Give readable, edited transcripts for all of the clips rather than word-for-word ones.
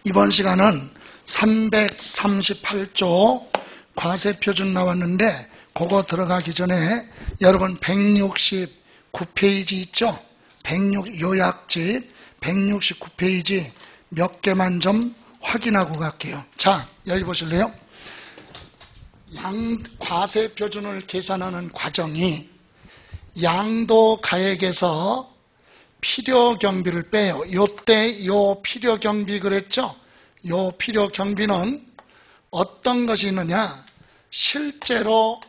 이번 시간은 338조 과세표준 나왔는데 그거 들어가기 전에 여러분 169페이지 있죠? 요약집 169페이지 몇 개만 좀 확인하고 갈게요. 자, 여기 보실래요? 과세표준을 계산하는 과정이 양도가액에서 필요경비를 빼요. 요때 요 필요경비 그랬죠? 요 필요경비는 어떤 것이 있느냐? 실제로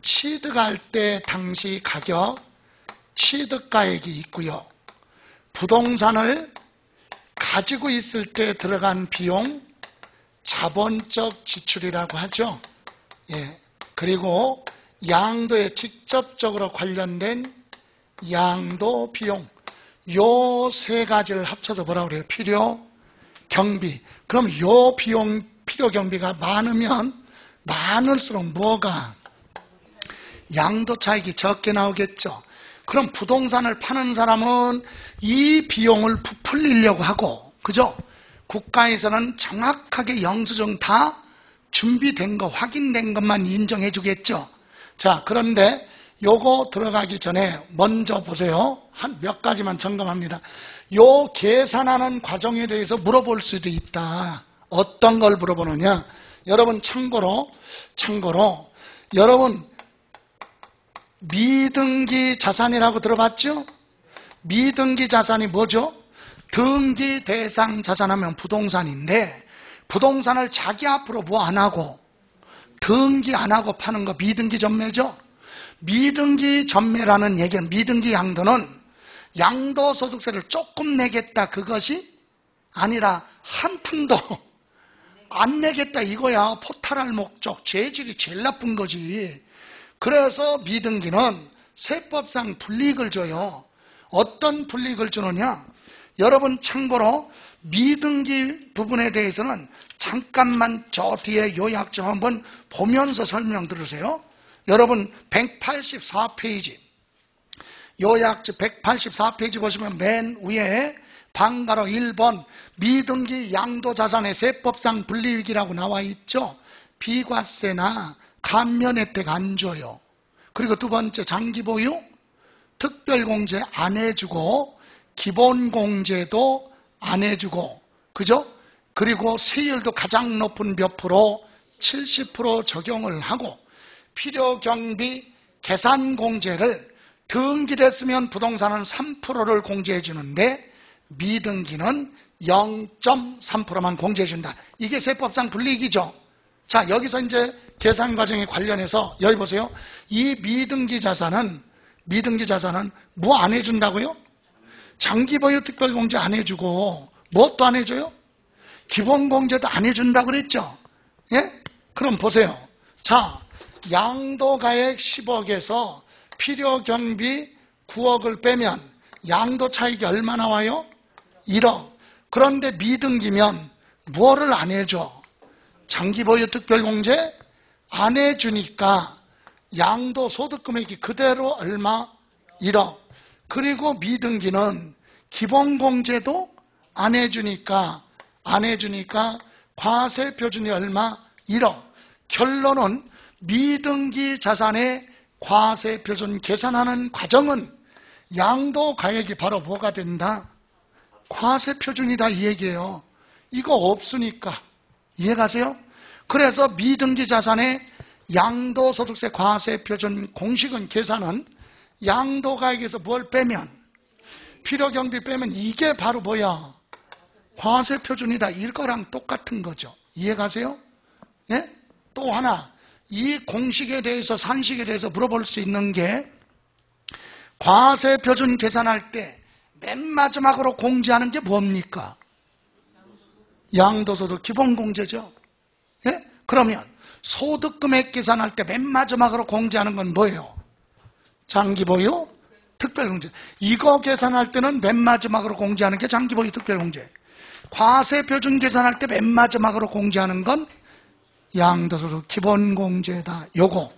취득할 때 당시 가격, 취득가액이 있고요. 부동산을 가지고 있을 때 들어간 비용, 자본적 지출이라고 하죠. 예. 그리고 양도에 직접적으로 관련된 양도 비용, 요 세 가지를 합쳐서 뭐라고 그래요? 필요 경비. 그럼 요 비용, 필요 경비가 많으면 많을수록 뭐가? 양도 차익이 적게 나오겠죠. 그럼 부동산을 파는 사람은 이 비용을 부풀리려고 하고, 그죠? 국가에서는 정확하게 영수증 다 준비된 거, 확인된 것만 인정해 주겠죠. 자, 그런데 요거 들어가기 전에 먼저 보세요. 한 몇 가지만 점검합니다. 요 계산하는 과정에 대해서 물어볼 수도 있다. 어떤 걸 물어보느냐? 여러분 참고로 여러분 미등기 자산이라고 들어봤죠? 미등기 자산이 뭐죠? 등기 대상 자산하면 부동산인데 부동산을 자기 앞으로 뭐 안 하고 등기 안 하고 파는 거 미등기 전매죠? 미등기 전매라는 얘기는 미등기 양도는 양도소득세를 조금 내겠다 그것이 아니라 한 푼도 안 내겠다 이거야. 포탈할 목적, 재질이 제일 나쁜 거지. 그래서 미등기는 세법상 불이익을 줘요. 어떤 불이익을 주느냐? 여러분 참고로 미등기 부분에 대해서는 잠깐만 저 뒤에 요약 좀 한번 보면서 설명 들으세요. 여러분 184페이지 요약집 184페이지 보시면 맨 위에 방가로 1번 미등기 양도자산의 세법상 불이익이라고 나와 있죠. 비과세나 감면 혜택 안 줘요. 그리고 두 번째 장기보유 특별공제 안 해주고 기본공제도 안 해주고, 그죠? 그리고 세율도 가장 높은 몇 프로? 70% 적용을 하고 필요경비 계산공제를 등기됐으면 부동산은 3%를 공제해 주는데 미등기는 0.3%만 공제해 준다. 이게 세법상 불이익이죠. 자, 여기서 이제 계산 과정에 관련해서 여기 보세요. 이 미등기 자산은 뭐 안 해준다고요? 장기보유 특별공제 안 해주고 뭐 또 안 해줘요? 기본공제도 안 해준다고 그랬죠. 예? 그럼 보세요. 자, 양도가액 10억에서 필요경비 9억을 빼면 양도 차익이 얼마 나와요? 1억. 그런데 미등기면 뭐를 안 해줘? 장기보유 특별공제 안 해주니까 양도소득금액이 그대로 얼마? 1억. 그리고 미등기는 기본공제도 안 해주니까 과세표준이 얼마? 1억. 결론은 미등기 자산의 과세표준 계산하는 과정은 양도가액이 바로 뭐가 된다? 과세표준이다 이 얘기예요. 이거 없으니까. 이해가세요? 그래서 미등기 자산의 양도소득세 과세표준 공식은 계산은 양도가액에서 뭘 빼면 필요경비 빼면 이게 바로 뭐야? 과세표준이다. 이거랑 똑같은 거죠. 이해가세요? 예? 또 하나 이 공식에 대해서 산식에 대해서 물어볼 수 있는 게 과세표준 계산할 때 맨 마지막으로 공제하는 게 뭡니까? 양도소득 기본공제죠. 예? 그러면 소득금액 계산할 때 맨 마지막으로 공제하는 건 뭐예요? 장기보유 특별공제. 이거 계산할 때는 맨 마지막으로 공제하는 게 장기보유 특별공제. 과세표준 계산할 때 맨 마지막으로 공제하는 건 양도소득 기본공제다. 요거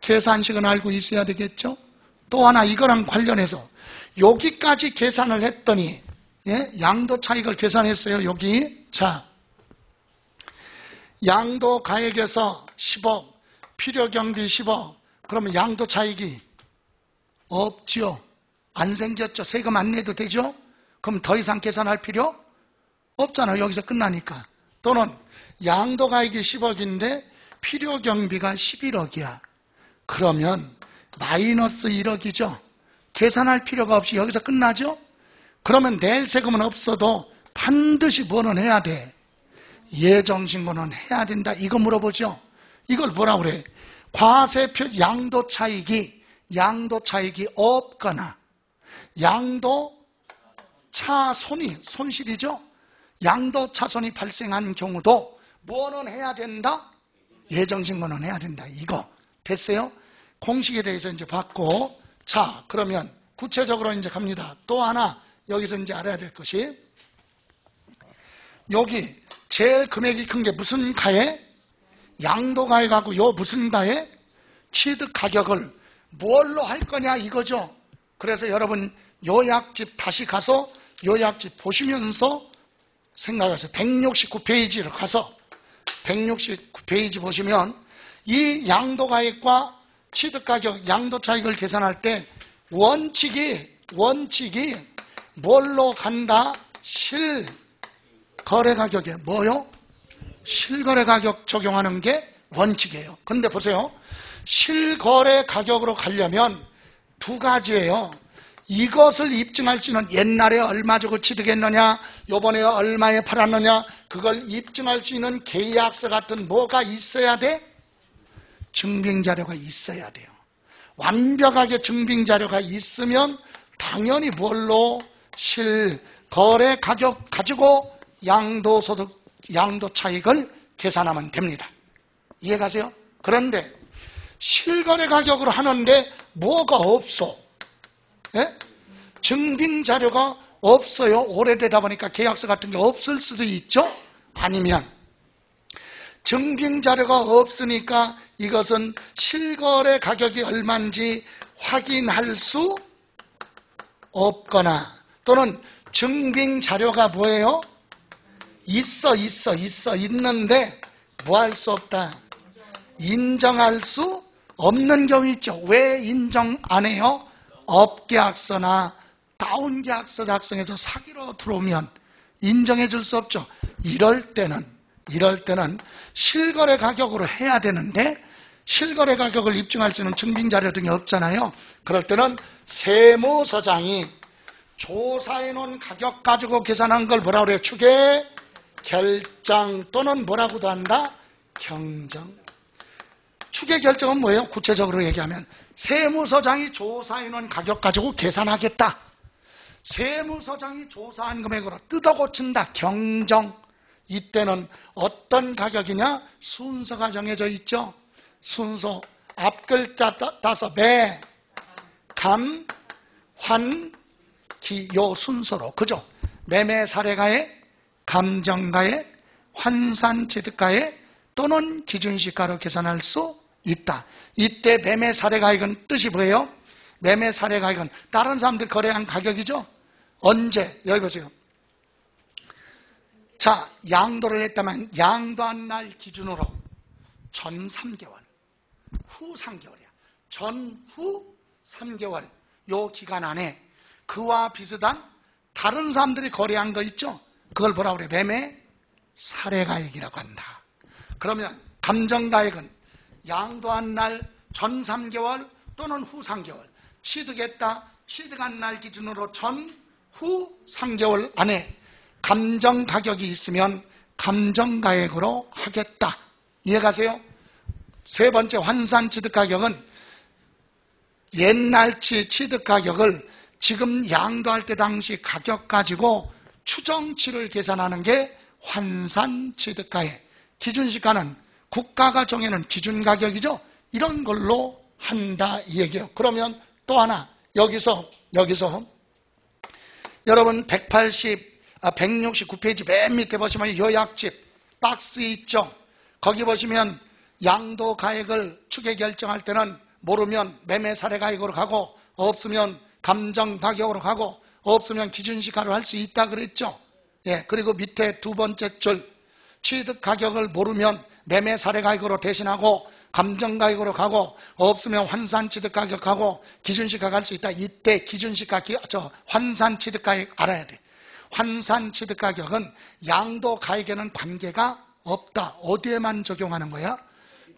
계산식은 알고 있어야 되겠죠? 또 하나 이거랑 관련해서 여기까지 계산을 했더니 예? 양도 차익을 계산했어요. 여기. 자, 양도 가액에서 10억, 필요경비 10억. 그러면 양도 차익이 없지요. 안 생겼죠. 세금 안 내도 되죠. 그럼 더 이상 계산할 필요 없잖아요. 여기서 끝나니까. 또는 양도 가액이 10억인데 필요경비가 11억이야. 그러면 마이너스 1억이죠. 계산할 필요가 없이 여기서 끝나죠. 그러면 낼 세금은 없어도 반드시 뭐는 해야 돼? 예정신고는 해야 된다. 이거 물어보죠. 이걸 뭐라고 그래? 과세표 양도 차익이 없거나 양도 차손이 손실이죠. 양도 차손이 발생한 경우도 뭐는 해야 된다? 예정신고는 해야 된다. 이거 됐어요? 공식에 대해서 이제 봤고, 자, 그러면 구체적으로 이제 갑니다. 또 하나 여기서 이제 알아야 될 것이, 여기 제일 금액이 큰 게 무슨 가액? 양도 가액하고 요 무슨 가액? 취득 가격을 뭘로 할 거냐 이거죠. 그래서 여러분 요약집 다시 가서 요약집 보시면서 생각하세요. 169페이지로 가서 169페이지 보시면 이 양도 가액과 취득 가격, 양도 차익을 계산할 때 원칙이 뭘로 간다? 실거래 가격에 뭐요? 실거래 가격 적용하는 게 원칙이에요. 그런데 보세요. 실거래 가격으로 가려면 두 가지예요. 이것을 입증할 수 있는, 옛날에 얼마 주고 취득했느냐, 요번에 얼마에 팔았느냐, 그걸 입증할 수 있는 계약서 같은 뭐가 있어야 돼? 증빙자료가 있어야 돼요. 완벽하게 증빙자료가 있으면 당연히 뭘로? 실거래 가격 가지고 양도소득, 양도 차익을 계산하면 됩니다. 이해가세요? 그런데 실거래 가격으로 하는데 뭐가 없어? 예? 증빙자료가 없어요. 오래되다 보니까 계약서 같은 게 없을 수도 있죠. 아니면 증빙자료가 없으니까 이것은 실거래 가격이 얼마인지 확인할 수 없거나, 또는 증빙자료가 뭐예요? 있는데 뭐 할 수 없다? 인정할 수 없는 경우 있죠. 왜 인정 안 해요? 업계약서나 다운계약서 작성해서 사기로 들어오면 인정해 줄 수 없죠. 이럴 때는 실거래 가격으로 해야 되는데 실거래 가격을 입증할 수 있는 증빙자료 등이 없잖아요. 그럴 때는 세무서장이 조사해 놓은 가격 가지고 계산한 걸 뭐라고 그래요? 추계 결정 또는 뭐라고도 한다? 경정. 추계 결정은 뭐예요? 구체적으로 얘기하면 세무서장이 조사해 놓은 가격 가지고 계산하겠다. 세무서장이 조사한 금액으로 뜯어 고친다. 경정. 이때는 어떤 가격이냐? 순서가 정해져 있죠. 순서 앞글자 따서 매, 감, 환, 기, 요 순서로, 그죠? 매매 사례가액, 감정가액, 환산취득가액 또는 기준시가로 계산할 수 있다. 이때 매매 사례가액은 뜻이 뭐예요? 매매 사례가액은 다른 사람들이 거래한 가격이죠. 언제? 여기 보세요. 자, 양도를 했다면 양도한 날 기준으로 전 3개월, 후 3개월이야. 전후 3개월 요 기간 안에 그와 비슷한 다른 사람들이 거래한 거 있죠? 그걸 뭐라고 그래? 매매 사례가액이라고 한다. 그러면 감정가액은 양도한 날 전 3개월 또는 후 3개월, 취득했다, 취득한 날 기준으로 전, 후 3개월 안에 감정가격이 있으면 감정가액으로 하겠다. 이해가세요? 세 번째 환산취득가격은 옛날치 취득가격을 지금 양도할 때 당시 가격 가지고 추정치를 계산하는 게 환산취득가액. 기준시가는 국가가 정해놓은 기준가격이죠. 이런 걸로 한다 이 얘기예요. 그러면 또 하나 여기서 여러분 169페이지 맨 밑에 보시면 요약집 박스 있죠. 거기 보시면 양도 가액을 추계 결정할 때는 모르면 매매 사례 가액으로 가고, 없으면 감정 가격으로 가고, 없으면 기준시가로 할 수 있다 그랬죠. 예, 그리고 밑에 두 번째 줄 취득가격을 모르면 매매사례가격으로 대신하고 감정가격으로 가고 없으면 환산취득가격하고 기준시가 갈 수 있다. 이때 기준시가 환산취득가격 알아야 돼. 환산취득가격은 양도가액에는 관계가 없다. 어디에만 적용하는 거야?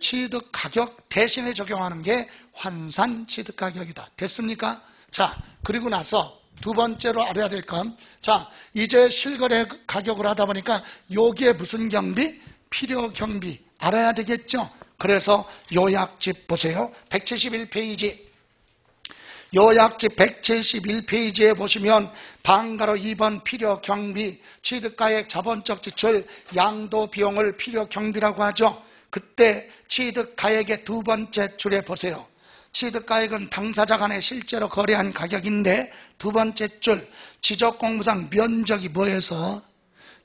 취득가격 대신에 적용하는 게 환산취득가격이다. 됐습니까? 자, 그리고 나서 두 번째로 알아야 될 건, 자, 이제 실거래 가격을 하다 보니까 여기에 무슨 경비? 필요경비 알아야 되겠죠? 그래서 요약집 보세요. 171페이지. 요약집 171페이지에 보시면 방가로 2번 필요경비, 취득가액 자본적 지출, 양도비용을 필요경비라고 하죠. 그때 취득가액의 두 번째 줄에 보세요. 취득가액은 당사자 간에 실제로 거래한 가격인데 두 번째 줄 지적공부상 면적이 뭐해서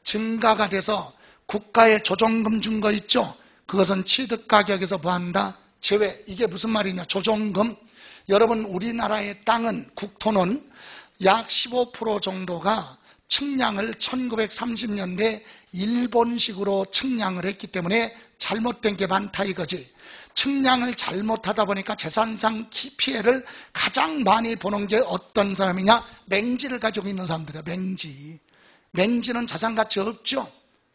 증가가 돼서 국가에 조정금 준 거 있죠. 그것은 취득가격에서 뭐한다? 제외. 이게 무슨 말이냐? 조정금. 여러분 우리나라의 땅은 국토는 약 15% 정도가 측량을 1930년대 일본식으로 측량을 했기 때문에 잘못된 게 많다 이거지. 측량을 잘못하다 보니까 재산상 피해를 가장 많이 보는 게 어떤 사람이냐? 맹지를 가지고 있는 사람들이야. 맹지. 맹지는 자산가치 없죠.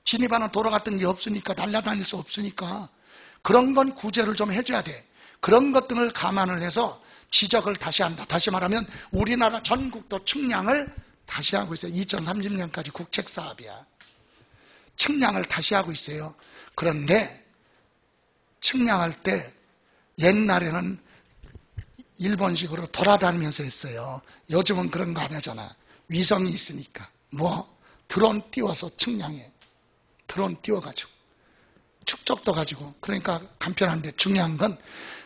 진입하는 도로 같은 게 없으니까 날아다닐 수 없으니까 그런 건 구제를 좀 해줘야 돼. 그런 것들을 감안을 해서 지적을 다시 한다. 다시 말하면 우리나라 전국도 측량을 다시 하고 있어요. 2030년까지 국책사업이야. 측량을 다시 하고 있어요. 그런데 측량할 때 옛날에는 일본식으로 돌아다니면서 했어요. 요즘은 그런 거 안 하잖아. 위성이 있으니까. 뭐 드론 띄워서 측량해. 드론 띄워가지고 축적도 가지고. 그러니까 간편한데 중요한 건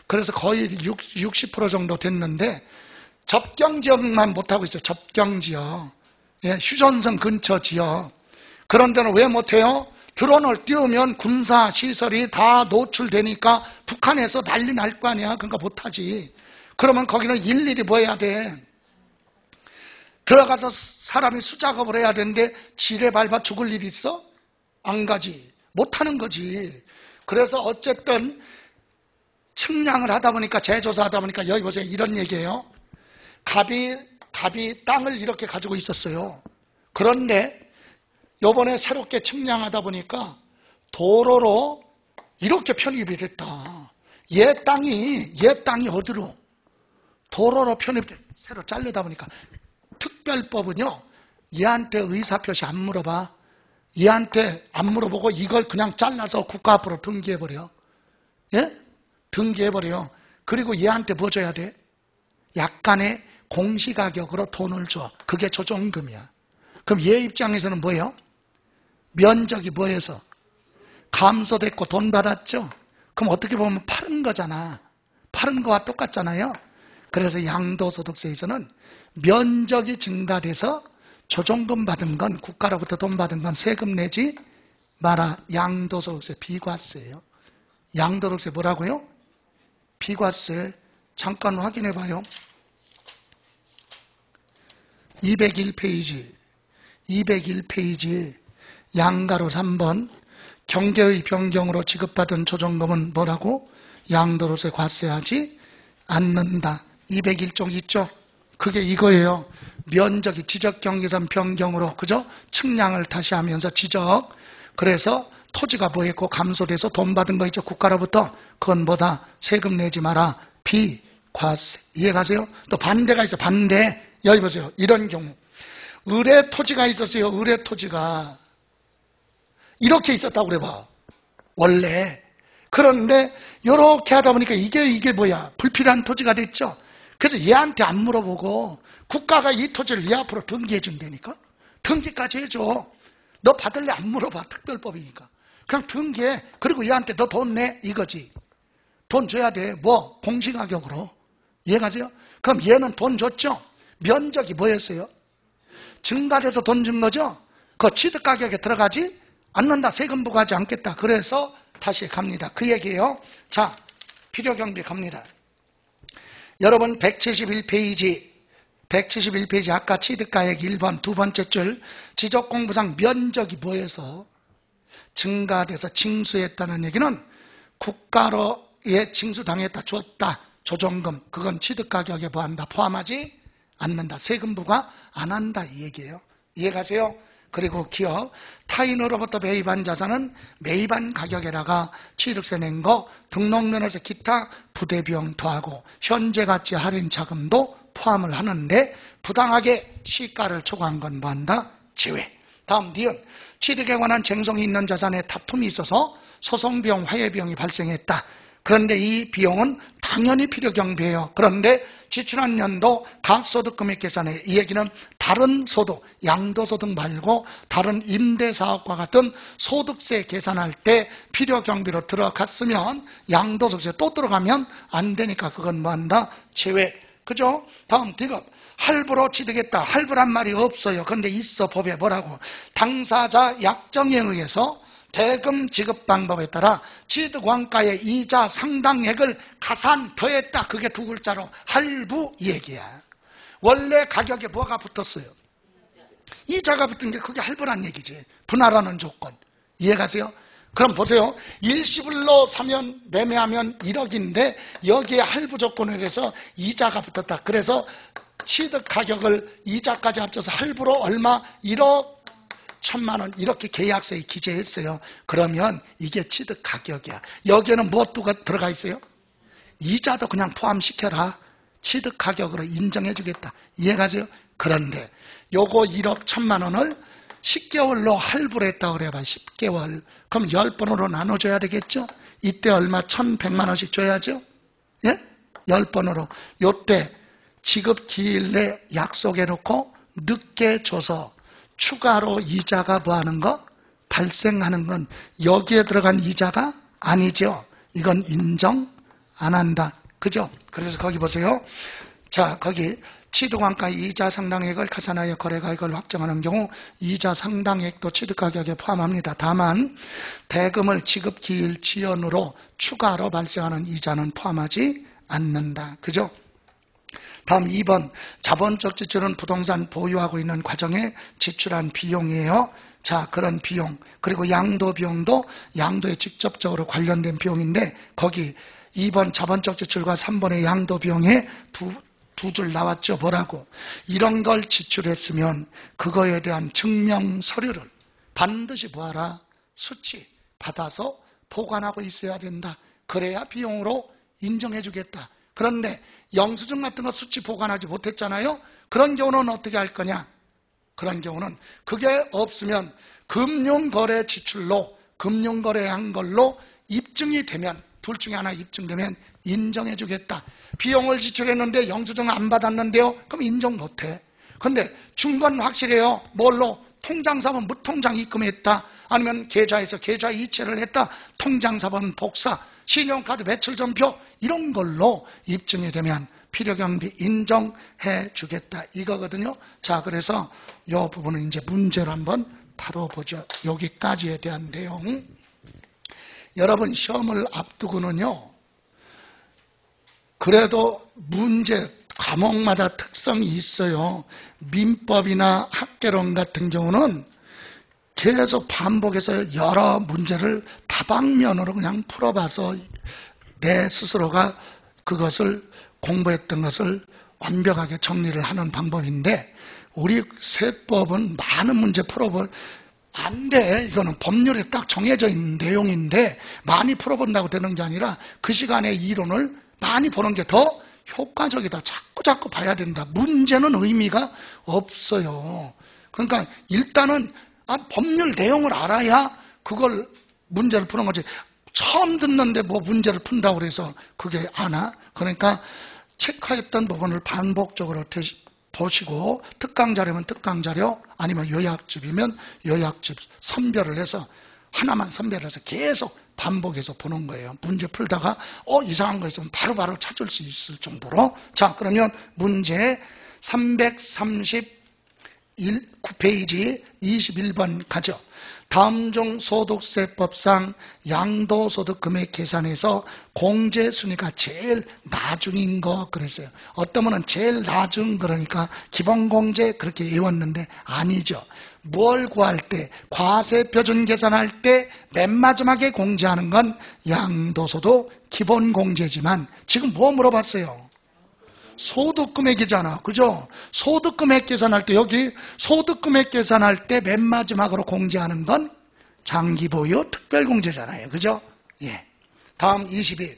그래서 거의 60% 정도 됐는데 접경지역만 못하고 있어요. 접경지역. 예, 휴전선 근처 지역. 그런 데는 왜 못해요? 드론을 띄우면 군사시설이 다 노출되니까 북한에서 난리 날 거 아니야. 그러니까 못하지. 그러면 거기는 일일이 뭐 해야 돼? 들어가서 사람이 수작업을 해야 되는데 지뢰 밟아 죽을 일이 있어? 안 가지. 못하는 거지. 그래서 어쨌든 측량을 하다 보니까 재조사하다 보니까 여기 보세요. 이런 얘기예요. 갑이 땅을 이렇게 가지고 있었어요. 그런데 요번에 새롭게 측량하다 보니까 도로로 이렇게 편입이 됐다. 얘 땅이 어디로? 도로로 편입돼. 새로 자르다 보니까 특별법은요. 얘한테 의사표시 안 물어봐. 얘한테 안 물어보고 이걸 그냥 잘라서 국가 앞으로 등기해버려. 예? 등기해버려. 그리고 얘한테 뭐 줘야 돼? 약간의 공시가격으로 돈을 줘. 그게 조정금이야. 그럼 얘 입장에서는 뭐예요? 면적이 뭐해서? 감소됐고 돈 받았죠? 그럼 어떻게 보면 파는 거잖아. 파는 거와 똑같잖아요. 그래서 양도소득세에서는 면적이 증가돼서 조정금 받은 건 국가로부터 돈 받은 건 세금 내지 마라. 양도소득세 비과세예요. 양도소득세 뭐라고요? 비과세. 잠깐 확인해 봐요. 201페이지 양가로 3번 경계의 변경으로 지급받은 조정금은 뭐라고? 양도소득세 과세하지 않는다. 201종 있죠? 그게 이거예요. 면적이 지적경계선 변경으로, 그죠? 측량을 다시 하면서 지적. 그래서 토지가 뭐했고 감소돼서 돈 받은 거 있죠? 국가로부터. 그건 뭐다? 세금 내지 마라. 비과세. 이해가세요? 또 반대가 있어요. 반대. 여기 보세요. 이런 경우. 의뢰 토지가 있었어요. 의뢰 토지가. 이렇게 있었다고 그래봐. 원래. 그런데 이렇게 하다 보니까 이게 뭐야? 불필요한 토지가 됐죠? 그래서 얘한테 안 물어보고 국가가 이 토지를 얘 앞으로 등기해 준다니까? 등기까지 해줘. 너 받을래? 안 물어봐. 특별법이니까. 그냥 등기해. 그리고 얘한테 너 돈 내? 이거지. 돈 줘야 돼. 뭐? 공시가격으로. 이해가세요? 그럼 얘는 돈 줬죠? 면적이 뭐였어요? 증가돼서 돈 준 거죠? 그 취득가격에 들어가지 않는다. 세금 부과하지 않겠다. 그래서 다시 갑니다. 그 얘기예요. 자, 필요경비 갑니다. 여러분 171페이지 171페이지 아까 취득가액 1번 두 번째 줄 지적공부상 면적이 뭐해서 증가돼서 징수했다는 얘기는 국가로에 징수당했다, 줬다, 조정금, 그건 취득가격에 뭐한다? 포함하지 않는다. 세금 부과 안 한다 이 얘기예요. 이해가세요? 그리고 기업, 타인으로부터 매입한 자산은 매입한 가격에다가 취득세 낸 거, 등록면허세 기타 부대비용 더하고 현재 가치 할인 자금도 포함을 하는데 부당하게 시가를 초과한 건 뭐한다? 제외. 다음 니은, 취득에 관한 쟁송이 있는 자산에 다툼이 있어서 소송비용, 화해비용이 발생했다. 그런데 이 비용은 당연히 필요경비예요. 그런데 지출한 연도 각소득금액 계산에 이 얘기는 다른 소득, 양도소득 말고 다른 임대사업과 같은 소득세 계산할 때 필요경비로 들어갔으면 양도소득세 또 들어가면 안 되니까 그건 뭐한다? 제외. 그죠? 다음 디귿. 할부로 취득했다. 할부란 말이 없어요. 그런데 있어. 법에 뭐라고? 당사자 약정에 의해서 대금 지급 방법에 따라 취득원가의 이자 상당액을 가산 더했다. 그게 두 글자로 할부 얘기야. 원래 가격에 뭐가 붙었어요? 이자가 붙은 게 그게 할부란 얘기지. 분할하는 조건. 이해가세요? 그럼 보세요. 일시불로 사면 매매하면 1억인데 여기에 할부 조건에 의해서 이자가 붙었다. 그래서 취득 가격을 이자까지 합쳐서 할부로 얼마? 1억 1,000만 원 이렇게 계약서에 기재했어요. 그러면 이게 취득 가격이야. 여기에는 무엇도 들어가 있어요? 이자도 그냥 포함시켜라. 취득 가격으로 인정해 주겠다. 이해가세요? 그런데 요거 1억 1,000만 원을 10개월로 할부를 했다고 그래봐. 10개월. 그럼 10번으로 나눠줘야 되겠죠? 이때 얼마? 1,100만 원씩 줘야죠? 예? 10번으로. 요때 지급 기일 내 약속해 놓고 늦게 줘서 추가로 이자가 뭐하는 거? 발생하는 건 여기에 들어간 이자가 아니죠. 이건 인정 안 한다. 그죠? 그래서 거기 보세요. 자, 거기 취득원가 이자 상당액을 가산하여 거래가액을 확정하는 경우 이자 상당액도 취득가격에 포함합니다. 다만 대금을 지급기일 지연으로 추가로 발생하는 이자는 포함하지 않는다. 그죠? 다음 2번 자본적 지출은 부동산 보유하고 있는 과정에 지출한 비용이에요. 자, 그런 비용 그리고 양도 비용도 양도에 직접적으로 관련된 비용인데 거기 2번 자본적 지출과 3번의 양도 비용에 두 줄 나왔죠. 뭐라고? 이런 걸 지출했으면 그거에 대한 증명 서류를 반드시 뭐하라? 수치 받아서 보관하고 있어야 된다. 그래야 비용으로 인정해 주겠다. 그런데 영수증 같은 거 수치 보관하지 못했잖아요. 그런 경우는 어떻게 할 거냐? 그런 경우는 그게 없으면 금융거래 지출로 금융거래한 걸로 입증이 되면 둘 중에 하나 입증되면 인정해 주겠다. 비용을 지출했는데 영수증 안 받았는데요. 그럼 인정 못해. 그런데 중간 확실해요. 뭘로? 통장사본 무통장 입금했다. 아니면 계좌에서 계좌 이체를 했다. 통장사본 복사, 신용카드 매출전표 이런 걸로 입증이 되면 필요경비 인정해 주겠다. 이거거든요. 자, 그래서 이 부분은 이제 문제를 한번 다뤄보죠. 여기까지에 대한 내용. 여러분 시험을 앞두고는요. 그래도 문제 과목마다 특성이 있어요. 민법이나 학개론 같은 경우는 계속 반복해서 여러 문제를 다방면으로 그냥 풀어봐서 내 스스로가 그것을 공부했던 것을 완벽하게 정리를 하는 방법인데 우리 세법은 많은 문제 풀어볼 안 돼. 이거는 법률에 딱 정해져 있는 내용인데 많이 풀어본다고 되는 게 아니라 그 시간에 이론을 많이 보는 게 더 효과적이다. 자꾸 봐야 된다. 문제는 의미가 없어요. 그러니까 일단은 법률 내용을 알아야 그걸 문제를 푸는 거지. 처음 듣는데 뭐 문제를 푼다고 그래서 그게 아나? 그러니까 체크했던 부분을 반복적으로 보시고 특강자료면 특강자료 아니면 요약집이면 요약집 선별을 해서 하나만 선별해서 계속 반복해서 보는 거예요. 문제 풀다가 이상한 거 있으면 바로바로 찾을 수 있을 정도로. 자, 그러면 문제 9페이지 21번 가죠. 다음 중 소득세법상 양도소득 금액 계산에서 공제 순위가 제일 나중인 거 그랬어요. 어떤 분은 제일 나중 그러니까 기본공제 그렇게 외웠는데 아니죠. 뭘 구할 때 과세표준 계산할 때 맨 마지막에 공제하는 건 양도소득 기본공제지만 지금 뭐 물어봤어요? 소득금액이잖아. 그죠? 소득금액 계산할 때 여기 소득금액 계산할 때 맨 마지막으로 공제하는 건 장기보유 특별공제잖아요. 그죠? 예. 다음 22.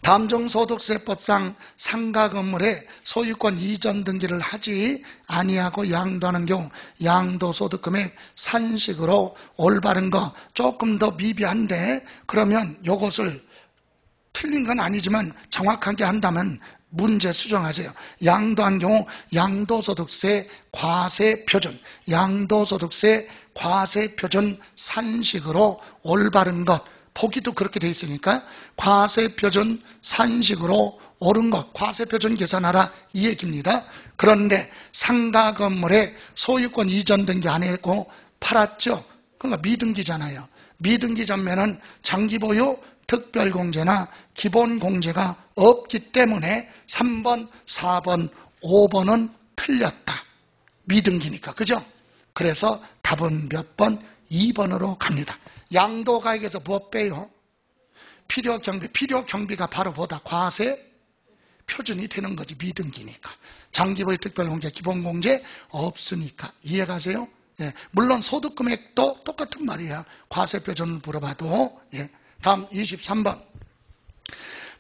다음 중 소득세법상 상가 건물에 소유권 이전 등기를 하지 아니하고 양도하는 경우 양도소득금액 산식으로 올바른 거 조금 더 미비한데 그러면 요것을 틀린 건 아니지만 정확하게 한다면 문제 수정하세요. 양도한 경우 양도소득세 과세표준, 양도소득세 과세표준 산식으로 올바른 것. 보기도 그렇게 돼 있으니까 과세표준 산식으로 옳은 것, 과세표준 계산하라 이 얘기입니다. 그런데 상가 건물에 소유권 이전 등기 안 했고 팔았죠. 그러니까 미등기잖아요. 미등기 전면은 장기보유 특별공제나 기본공제가 없기 때문에 3번, 4번, 5번은 틀렸다. 미등기니까. 그죠? 그래서 답은 몇 번? 2번으로 갑니다. 양도가액에서 뭐 빼요? 필요경비. 필요경비가 바로 보다 과세 표준이 되는 거지. 미등기니까. 장기보유 특별공제, 기본공제 없으니까. 이해가세요? 예. 물론 소득금액도 똑같은 말이야. 과세표준을 물어봐도. 예. 다음 23번.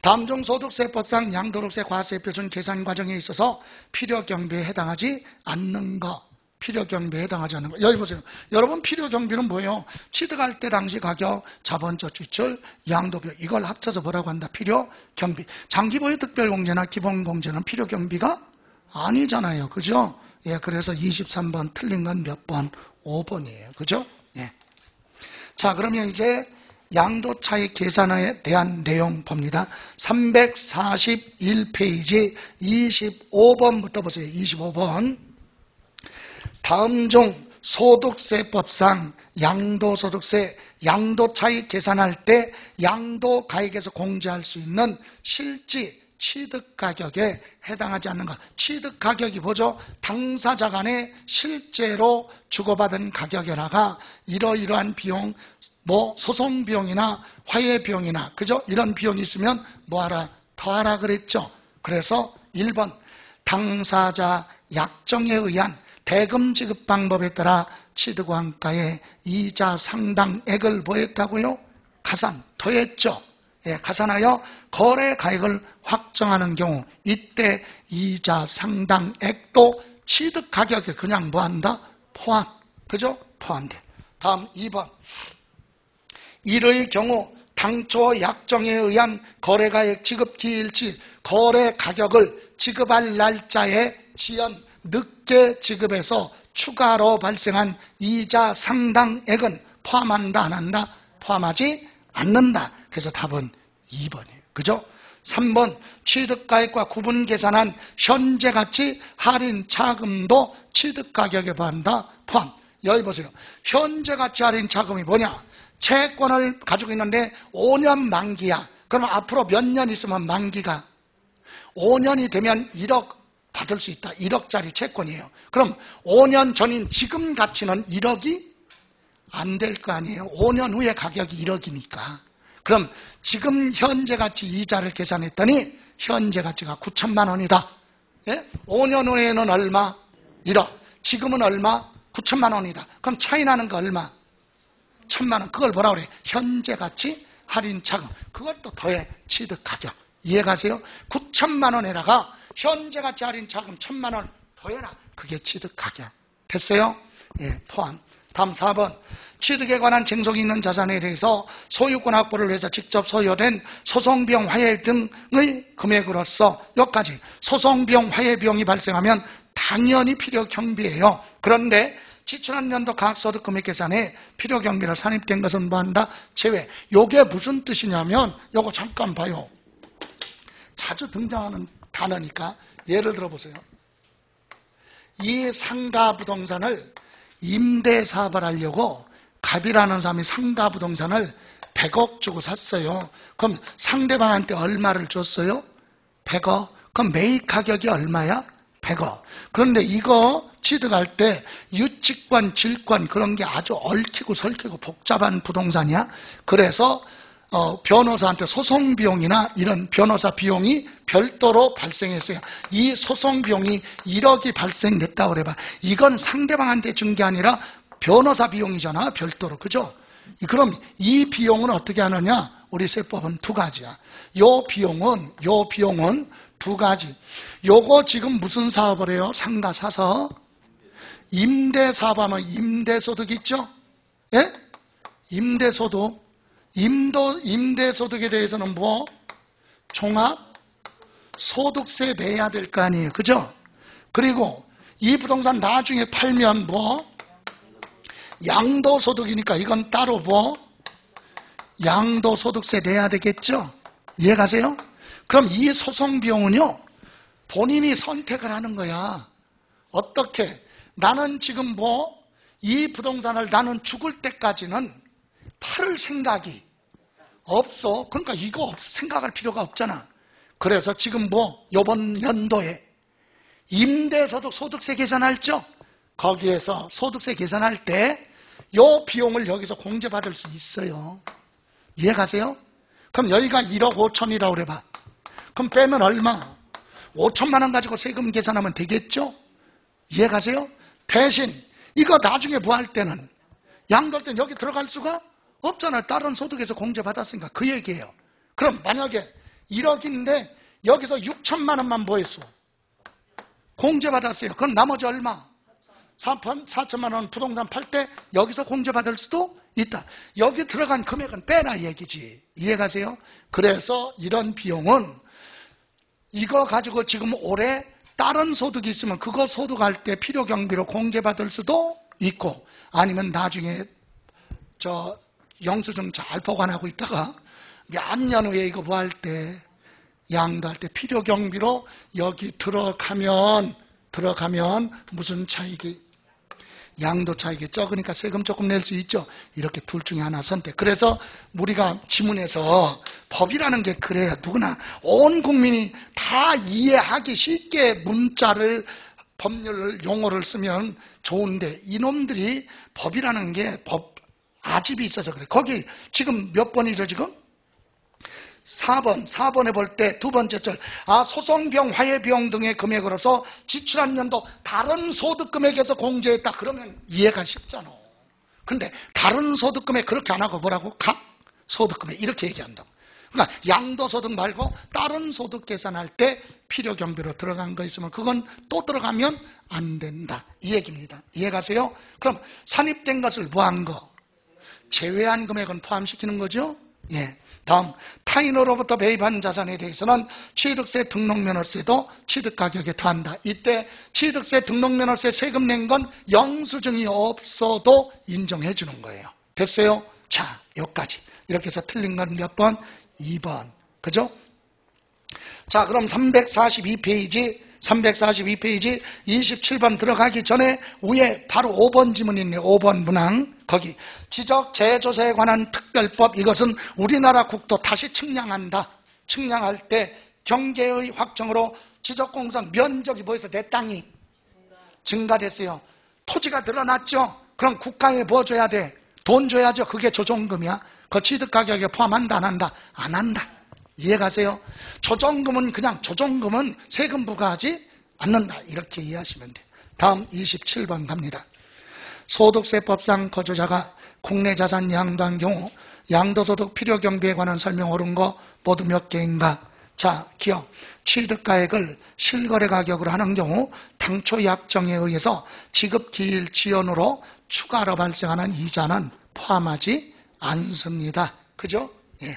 다음 중 소득세법상 양도소득세 과세표준 계산 과정에 있어서 필요경비에 해당하지 않는 것. 필요경비에 해당하지 않는 것. 여기 보세요. 여러분 필요경비는 뭐예요? 취득할 때 당시 가격, 자본적 지출, 양도비용 이걸 합쳐서 뭐라고 한다? 필요경비. 장기보유 특별공제나 기본공제는 필요경비가 아니잖아요. 그죠? 예, 그래서 23번 틀린 건 몇 번? 5번이에요. 그죠? 예. 자, 그러면 이제 양도차익 계산에 대한 내용 봅니다. 341페이지 25번부터 보세요. 25번. 다음 중 소득세법상 양도소득세, 양도차익 계산할 때 양도가액에서 공제할 수 있는 실지 취득가격에 해당하지 않는 것. 취득가격이 뭐죠? 당사자 간에 실제로 주고받은 가격에다가 이러이러한 비용, 뭐 소송비용이나 화해비용이나 그죠? 이런 비용이 있으면 뭐하라? 더하라 그랬죠. 그래서 1번 당사자 약정에 의한 대금 지급 방법에 따라 취득원가의 이자 상당액을 뭐했다고요? 가산, 더했죠. 예, 가산하여 거래가액을 확정하는 경우 이때 이자 상당액도 취득가격에 그냥 뭐한다? 포함. 그죠? 포함돼. 다음 2번. 이의 경우 당초 약정에 의한 거래가액 지급 기일치 거래가격을 지급할 날짜에 지연 늦게 지급해서 추가로 발생한 이자 상당액은 포함한다 안 한다? 포함하지 않는다. 그래서 답은 2번이에요. 그죠? 3번 취득가액과 구분 계산한 현재가치 할인 차금도 취득가격에 포함한다. 포함. 여기 보세요. 현재가치 할인 차금이 뭐냐? 채권을 가지고 있는데 5년 만기야. 그러면 앞으로 몇 년 있으면 만기가 5년이 되면 1억 받을 수 있다. 1억짜리 채권이에요. 그럼 5년 전인 지금 가치는 1억이 안 될 거 아니에요. 5년 후에 가격이 1억이니까. 그럼 지금 현재 가치 이자를 계산했더니 현재 가치가 9천만 원이다. 예? 5년 후에는 얼마? 1억. 지금은 얼마? 9천만 원이다. 그럼 차이 나는 거 얼마? 1천만 원. 그걸 뭐라 그래? 현재 가치 할인 차금. 그걸 또 더해 취득 가격. 이해가세요? 9천만 원에다가 현재 가치 할인 차금 1천만 원 더해라. 그게 취득 가격. 됐어요? 예, 포함. 다음 4번. 취득에 관한 쟁속이 있는 자산에 대해서 소유권 확보를 위해서 직접 소요된 소송비용 화해 등의 금액으로서 여기까지 소송비용 화해 비용이 발생하면 당연히 필요경비예요. 그런데 지출한 연도 가학소득 금액 계산에 필요경비로 산입된 것은 뭐한다? 제외. 요게 무슨 뜻이냐면 요거 잠깐 봐요. 자주 등장하는 단어니까 예를 들어 보세요. 이 상가 부동산을 임대 사업을 하려고 갑이라는 사람이 상가 부동산을 100억 주고 샀어요. 그럼 상대방한테 얼마를 줬어요? 100억. 그럼 매입 가격이 얼마야? 100억. 그런데 이거 취득할 때 유치권, 질권 그런 게 아주 얽히고 설키고 복잡한 부동산이야. 그래서 변호사한테 소송 비용이나 이런 변호사 비용이 별도로 발생했어요. 이 소송 비용이 1억이 발생됐다고 그래봐. 이건 상대방한테 준 게 아니라 변호사 비용이잖아. 별도로. 그죠? 그럼 이 비용은 어떻게 하느냐? 우리 세법은 두 가지야. 요 비용은 두 가지. 요거 지금 무슨 사업을 해요? 상가 사서 임대 사업하면 임대소득 있죠? 예? 임대소득. 임대소득에 대해서는 뭐? 종합 소득세 내야 될 거 아니에요. 그죠? 그리고 이 부동산 나중에 팔면 뭐? 양도소득이니까 이건 따로 뭐? 양도소득세 내야 되겠죠? 이해가세요? 그럼 이 소송 비용은요, 본인이 선택을 하는 거야. 어떻게? 나는 지금 뭐, 이 부동산을 나는 죽을 때까지는 팔을 생각이 없어. 그러니까 이거 생각할 필요가 없잖아. 그래서 지금 뭐, 요번 연도에 임대소득 소득세 계산할죠? 거기에서 소득세 계산할 때 요 비용을 여기서 공제받을 수 있어요. 이해가세요? 그럼 여기가 1억 5천이라고 그래봐. 그럼 빼면 얼마? 5천만 원 가지고 세금 계산하면 되겠죠? 이해가세요? 대신 이거 나중에 뭐 할 때는 양도할 때는 여기 들어갈 수가 없잖아요. 다른 소득에서 공제받았으니까 그 얘기예요. 그럼 만약에 1억인데 여기서 6천만 원만 뭐 했어? 공제받았어요. 그럼 나머지 얼마? 4천만 원 부동산 팔 때 여기서 공제받을 수도 있다. 여기 들어간 금액은 빼라 얘기지. 이해가세요? 그래서 이런 비용은 이거 가지고 지금 올해 다른 소득이 있으면 그거 소득할 때 필요경비로 공제받을 수도 있고, 아니면 나중에 영수증 잘 보관하고 있다가 몇 년 후에 이거 뭐 할 때, 양도할 때 필요경비로 여기 들어가면 무슨 차익이, 양도 차익이 적으니까 세금 조금 낼 수 있죠. 이렇게 둘 중에 하나 선택. 그래서 우리가 지문에서 법이라는 게 그래요. 누구나 온 국민이 다 이해하기 쉽게 문자를, 법률 용어를 쓰면 좋은데, 이놈들이 법이라는 게 아집이 있어서 그래. 거기 지금 몇 번이죠 지금? 4번에 볼 때 두 번째 절, 소송비용, 화해비용 등의 금액으로서 지출한 연도 다른 소득금액에서 공제했다. 그러면 이해가 쉽잖아. 근데 다른 소득금액 그렇게 안 하고 뭐라고? 각 소득금액 이렇게 얘기한다고. 그러니까 양도소득 말고 다른 소득 계산할 때 필요경비로 들어간 거 있으면 그건 또 들어가면 안 된다. 이 얘기입니다. 이해가세요? 그럼 산입된 것을 뭐한 거? 제외한 금액은 포함시키는 거죠? 예. 다음, 타인으로부터 매입한 자산에 대해서는 취득세 등록면허세도 취득가격에 더한다. 이때 취득세 등록면허세 세금 낸 건 영수증이 없어도 인정해 주는 거예요. 됐어요? 자, 여기까지. 이렇게 해서 틀린 건 몇 번? 2번. 그죠? 자, 그럼 342페이지 27번 들어가기 전에 위에 바로 5번 지문이 있네요. 5번 문항. 거기 지적 재조사에 관한 특별법, 이것은 우리나라 국토 다시 측량한다. 측량할 때 경계의 확정으로 지적공사 면적이 뭐해서 내 땅이 증가됐어요. 토지가 늘어났죠. 그럼 국가에 뭐 줘야 돼? 돈 줘야죠. 그게 조정금이야. 그 취득가격에 포함한다 안 한다? 안 한다. 이해가세요? 조정금은 그냥 조정금은 세금 부과하지 않는다. 이렇게 이해하시면 돼요. 다음 27번 갑니다. 소득세법상 거주자가 국내 자산 양도한 경우 양도소득 필요경비에 관한 설명 옳은 거 모두 몇 개인가? 자, 기억. 취득가액을 실거래 가격으로 하는 경우 당초 약정에 의해서 지급기일 지연으로 추가로 발생하는 이자는 포함하지 않습니다. 그죠? 예.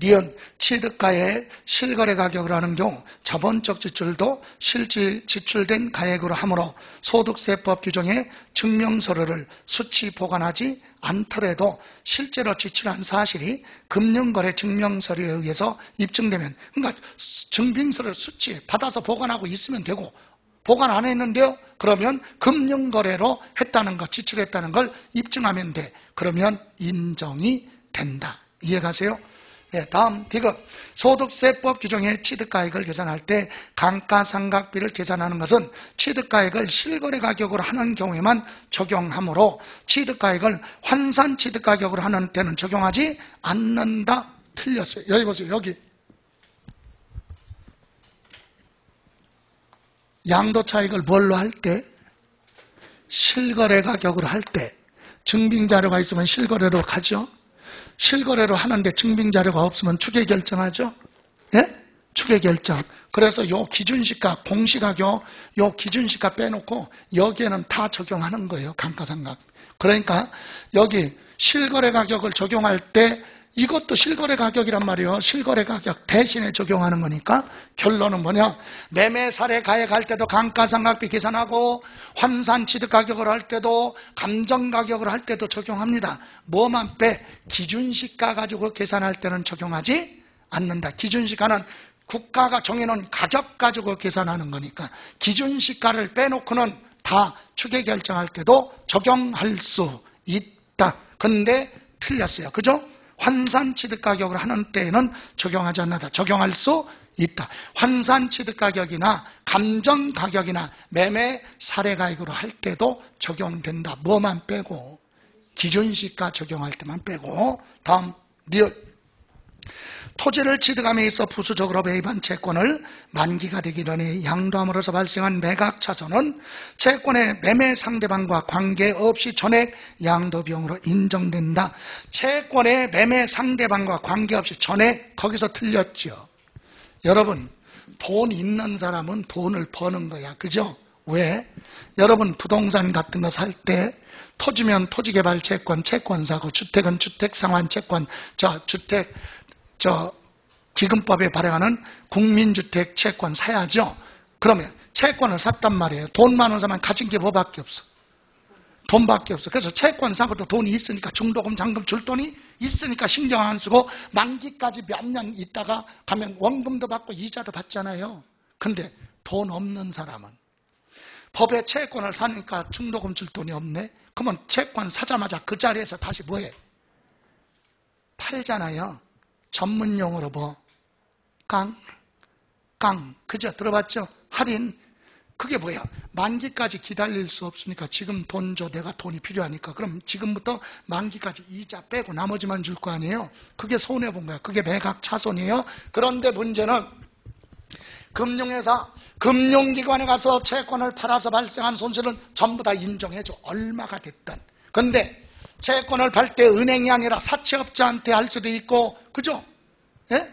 니은 취득가에 실거래 가격으로 하는 경우 자본적 지출도 실제 지출된 가액으로 하므로 소득세법 규정에 증명서류를 수치 보관하지 않더라도 실제로 지출한 사실이 금융거래 증명서류에 의해서 입증되면, 그러니까 증빙서를 수치 받아서 보관하고 있으면 되고, 보관 안 했는데요. 그러면 금융거래로 했다는 것, 지출했다는 걸 입증하면 돼. 그러면 인정이 된다. 이해가세요? 예, 다음 디귿. 소득세법 규정의 취득가액을 계산할 때 감가상각비를 계산하는 것은 취득가액을 실거래 가격으로 하는 경우에만 적용하므로 취득가액을 환산 취득가격으로 하는 때는 적용하지 않는다. 틀렸어요. 여기 보세요. 여기 양도차익을 뭘로 할 때? 실거래 가격으로 할 때 증빙자료가 있으면 실거래로 가죠. 실거래로 하는데 증빙자료가 없으면 추계결정하죠. 예? 추계결정. 그래서 요 기준시가, 공시가격, 요 기준시가 빼놓고 여기에는 다 적용하는 거예요. 감가상각. 그러니까 여기 실거래 가격을 적용할 때 이것도 실거래 가격이란 말이에요. 실거래 가격 대신에 적용하는 거니까 결론은 뭐냐? 매매 사례 가액할 때도 감가상각비 계산하고 환산 취득 가격을 할 때도 감정 가격을 할 때도 적용합니다. 뭐만 빼? 기준시가 가지고 계산할 때는 적용하지 않는다. 기준시가는 국가가 정해놓은 가격 가지고 계산하는 거니까 기준시가를 빼놓고는 다 추계 결정할 때도 적용할 수 있다. 근데 틀렸어요. 그죠? 환산 취득 가격을 하는 때에는 적용하지 않는다. 적용할 수 있다. 환산 취득 가격이나 감정 가격이나 매매 사례 가격으로 할 때도 적용된다. 뭐만 빼고? 기준시가 적용할 때만 빼고. 다음 리얼. 토지를 취득함에 있어 부수적으로 매입한 채권을 만기가 되기 전에 양도함으로써 발생한 매각 차손은 채권의 매매 상대방과 관계없이 전액 양도 비용으로 인정된다. 채권의 매매 상대방과 관계없이 전액, 거기서 틀렸죠. 여러분, 돈 있는 사람은 돈을 버는 거야. 그죠? 왜? 여러분 부동산 같은 거 살 때 토지면 토지개발채권, 채권사고, 주택은 주택상환채권, 기금법에 발행하는 국민주택 채권 사야죠. 그러면 채권을 샀단 말이에요. 돈 많은 사람은 가진 게 뭐밖에 없어? 돈밖에 없어. 그래서 채권 사고 또 돈이 있으니까 중도금, 잔금 줄 돈이 있으니까 신경 안 쓰고 만기까지 몇 년 있다가 가면 원금도 받고 이자도 받잖아요. 근데 돈 없는 사람은 법에 채권을 사니까 중도금 줄 돈이 없네. 그러면 채권 사자마자 그 자리에서 다시 뭐해? 팔잖아요. 전문용어로 뭐? 깡. 그죠? 들어봤죠? 할인. 그게 뭐야? 만기까지 기다릴 수 없으니까 지금 돈 줘. 내가 돈이 필요하니까. 그럼 지금부터 만기까지 이자 빼고 나머지만 줄 거 아니에요? 그게 손해본 거야. 그게 매각 차손이에요. 그런데 문제는 금융회사, 금융기관에 가서 채권을 팔아서 발생한 손실은 전부 다 인정해줘. 얼마가 됐든. 근데 채권을 팔 때 은행이 아니라 사채업자한테 할 수도 있고, 그죠? 예?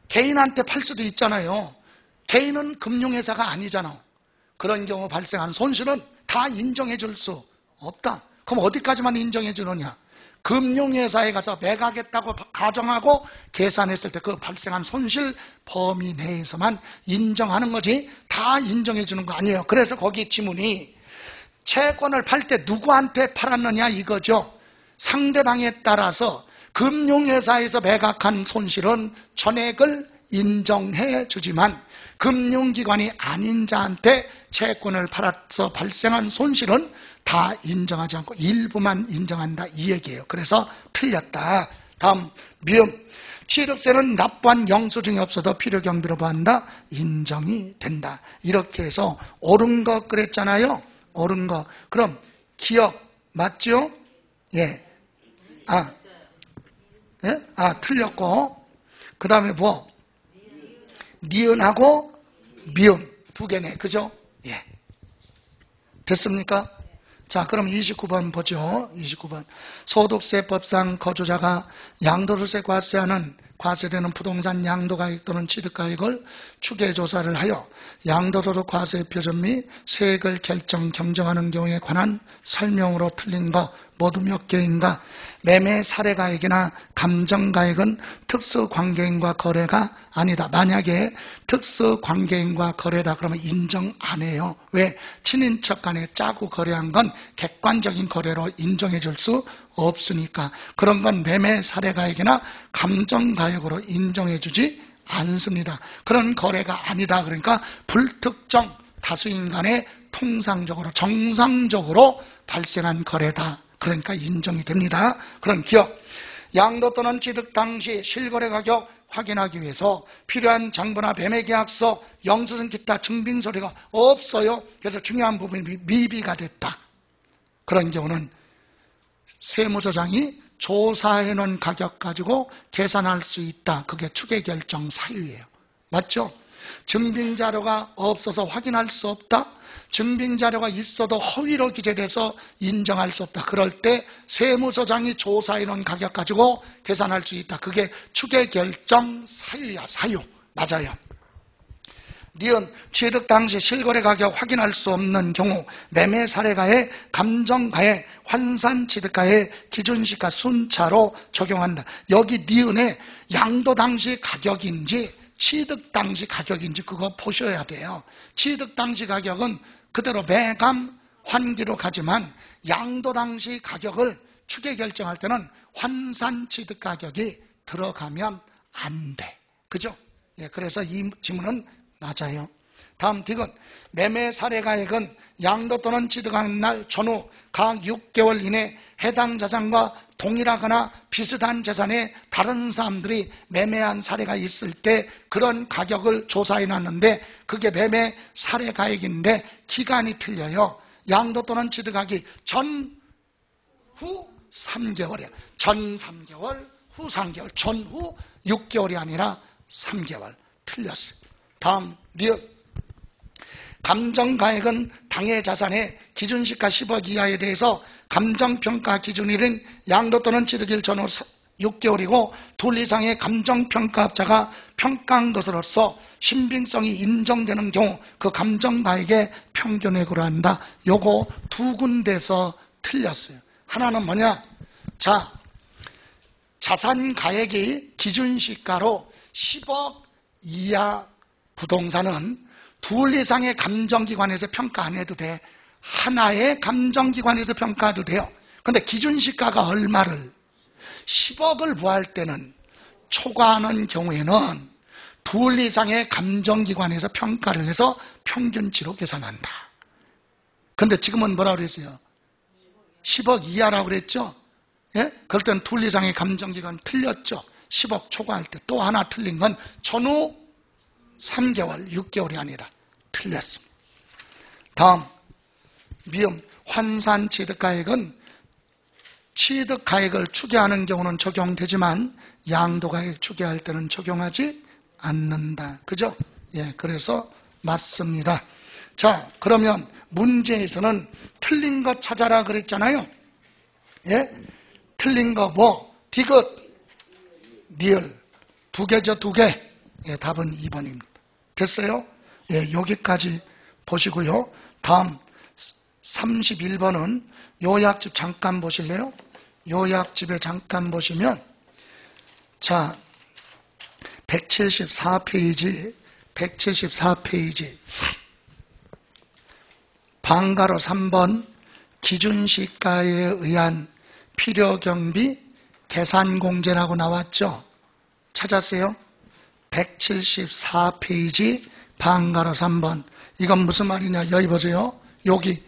개인한테 팔 수도 있잖아요. 개인은 금융회사가 아니잖아. 그런 경우 발생한 손실은 다 인정해 줄 수 없다. 그럼 어디까지만 인정해 주느냐? 금융회사에 가서 매각했다고 가정하고 계산했을 때 그 발생한 손실 범위 내에서만 인정하는 거지 다 인정해 주는 거 아니에요. 그래서 거기 지문이 채권을 팔 때 누구한테 팔았느냐 이거죠. 상대방에 따라서 금융회사에서 매각한 손실은 전액을 인정해 주지만 금융기관이 아닌 자한테 채권을 팔아서 발생한 손실은 다 인정하지 않고 일부만 인정한다 이 얘기예요. 그래서 틀렸다. 다음 미음. 취득세는 납부한 영수증이 없어도 필요경비로 보한다. 인정이 된다. 이렇게 해서 옳은 거 그랬잖아요. 옳은 거. 그럼 기억 맞죠? 예. 틀렸고. 그 다음에 뭐? 니은하고 미음 두 개네. 그죠? 예. 됐습니까? 자, 그럼 29번 보죠. 29번. 소득세법상 거주자가 양도세 과세하는 과세되는 부동산 양도가액 또는 취득가액을 추계조사를 하여 양도소득 과세 표준 및 세액을 경정하는 경우에 관한 설명으로 틀린 거 모두 몇 개인가? 매매 사례가액이나 감정가액은 특수관계인과 거래가 아니다. 만약에 특수관계인과 거래다 그러면 인정 안 해요. 왜? 친인척 간에 짜고 거래한 건 객관적인 거래로 인정해 줄 수 없으니까. 그런 건 매매 사례가액이나 감정가액으로 인정해 주지 않습니다. 그런 거래가 아니다. 그러니까 불특정 다수인 간에 통상적으로 정상적으로 발생한 거래다. 그러니까 인정이 됩니다. 그런 기업. 양도 또는 취득 당시 실거래 가격 확인하기 위해서 필요한 장부나 매매 계약서, 영수증 기타 증빙 서류가 없어요. 그래서 중요한 부분이 미비가 됐다. 그런 경우는 세무서장이 조사해 놓은 가격 가지고 계산할 수 있다. 그게 추계결정 사유예요. 맞죠? 증빙자료가 없어서 확인할 수 없다. 증빙자료가 있어도 허위로 기재돼서 인정할 수 없다. 그럴 때 세무서장이 조사해 놓은 가격 가지고 계산할 수 있다. 그게 추계결정 사유야. 사유. 맞아요. 니은 취득 당시 실거래 가격 확인할 수 없는 경우 매매 사례가액, 감정가액, 환산 취득가액, 기준시가 순차로 적용한다. 여기 니은에 양도 당시 가격인지 취득 당시 가격인지 그거 보셔야 돼요. 취득 당시 가격은 그대로 매감 환기로 가지만 양도 당시 가격을 추계 결정할 때는 환산 취득 가격이 들어가면 안 돼. 그죠? 예, 그래서 이 지문은 맞아요. 다음 디귿. 매매 사례가액은 양도 또는 취득한 날 전후 각 6개월 이내 해당 자산과 동일하거나 비슷한 재산에 다른 사람들이 매매한 사례가 있을 때 그런 가격을 조사해 놨는데 그게 매매 사례가액인데 기간이 틀려요. 양도 또는 취득하기 전, 후 3개월이야. 전 3개월, 후 3개월. 전후 6개월이 아니라 3개월. 틀렸어요. 다음 니은. 감정가액은 당해 자산의 기준시가 10억 이하에 대해서 감정평가 기준일은 양도 또는 취득일 전후 6개월이고 둘 이상의 감정평가업자가 평가한 것으로서 신빙성이 인정되는 경우 그 감정가액의 평균액으로 한다. 요거 두 군데서 틀렸어요. 하나는 뭐냐? 자, 자산가액이 기준시가로 10억 이하 부동산은 둘 이상의 감정기관에서 평가 안 해도 돼. 하나의 감정기관에서 평가해도 돼요. 그런데 기준시가가 얼마를 10억을 부할 때는 초과하는 경우에는 둘 이상의 감정기관에서 평가를 해서 평균치로 계산한다. 그런데 지금은 뭐라고 그랬어요? 10억 이하라고 그랬죠? 예? 그럴 때는 둘 이상의 감정기관 틀렸죠? 10억 초과할 때. 또 하나 틀린 건 전후 3개월, 6개월이 아니라 틀렸습니다. 다음 미음. 환산 취득가액은 취득가액을 추계하는 경우는 적용되지만 양도가액 추계할 때는 적용하지 않는다. 그죠? 예, 그래서 맞습니다. 자, 그러면 문제에서는 틀린 거 찾아라 그랬잖아요. 예? 틀린 거 뭐? 디귿, 리을. 두 개죠, 두 개. 예, 답은 2번입니다. 됐어요? 예, 여기까지 보시고요. 다음 31번은 요약집 잠깐 보실래요? 요약집에 잠깐 보시면 자, 174페이지 방가로 3번 기준시가에 의한 필요경비 계산공제라고 나왔죠? 찾았어요? 174페이지 방가로 3번. 이건 무슨 말이냐? 여기 보세요. 여기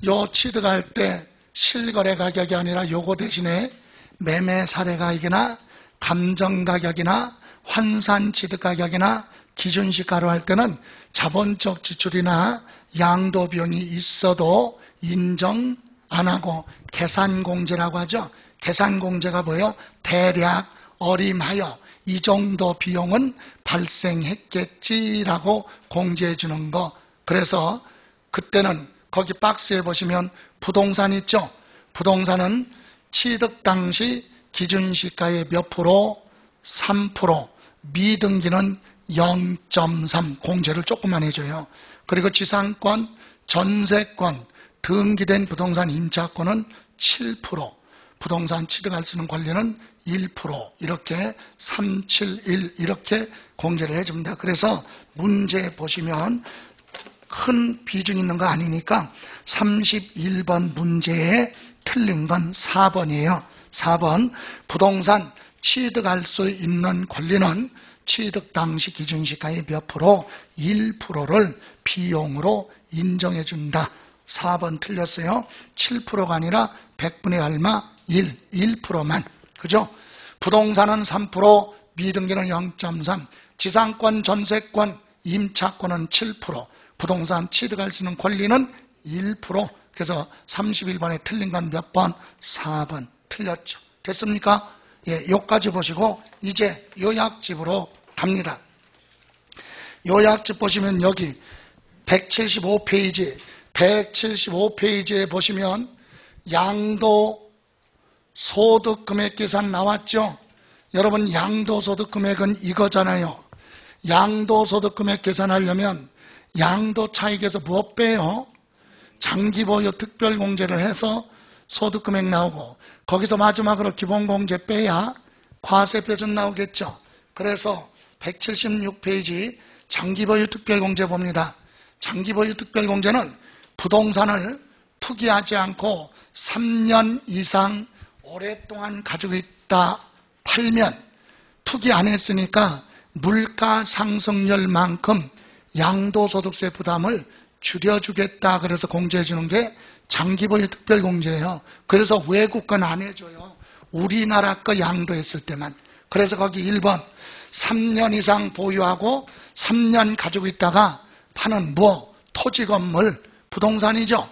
요 취득할 때 실거래 가격이 아니라 요거 대신에 매매 사례 가격이나 감정 가격이나 환산 취득 가격이나 기준시가로 할 때는 자본적 지출이나 양도 비용이 있어도 인정 안 하고 계산공제라고 하죠. 계산공제가 뭐예요? 대략 어림하여 이 정도 비용은 발생했겠지라고 공제해 주는 거. 그래서 그때는 거기 박스에 보시면 부동산 있죠? 부동산은 취득 당시 기준시가의 몇 프로? 3%. 미등기는 0.3 공제를 조금만 해줘요. 그리고 지상권, 전세권, 등기된 부동산 임차권은 7%. 부동산 취득할 수 있는 권리는 1% 이렇게 3, 7, 1 이렇게 공제를 해줍니다. 그래서 문제 보시면 큰 비중 있는 거 아니니까 31번 문제에 틀린 건 4번이에요. 4번 부동산 취득할 수 있는 권리는 취득 당시 기준시가의 몇 프로? 1%를 비용으로 인정해 준다. 4번 틀렸어요. 7%가 아니라 100분의 얼마? 1%만. 그죠? 부동산은 3%, 미등기는 0.3, 지상권, 전세권, 임차권은 7%, 부동산 취득할 수 있는 권리는 1%. 그래서 31번에 틀린 건 몇 번? 4번 틀렸죠. 됐습니까? 예, 요까지 보시고 이제 요약집으로 갑니다. 요약집 보시면 여기 175페이지에 보시면 양도 소득 금액 계산 나왔죠? 여러분 양도 소득 금액은 이거잖아요. 양도 소득 금액 계산하려면 양도 차익에서 무엇 빼요? 장기 보유 특별 공제를 해서 소득 금액 나오고 거기서 마지막으로 기본 공제 빼야 과세 표준 나오겠죠. 그래서 176페이지 장기 보유 특별 공제 봅니다. 장기 보유 특별 공제는 부동산을 투기하지 않고 3년 이상 오랫동안 가지고 있다 팔면 투기 안 했으니까 물가 상승률만큼 양도소득세 부담을 줄여주겠다. 그래서 공제해 주는 게 장기보유 특별공제예요. 그래서 외국 건 안 해줘요. 우리나라 거 양도했을 때만. 그래서 거기 1번 3년 이상 보유하고 3년 가지고 있다가 파는 뭐 토지 건물 부동산이죠.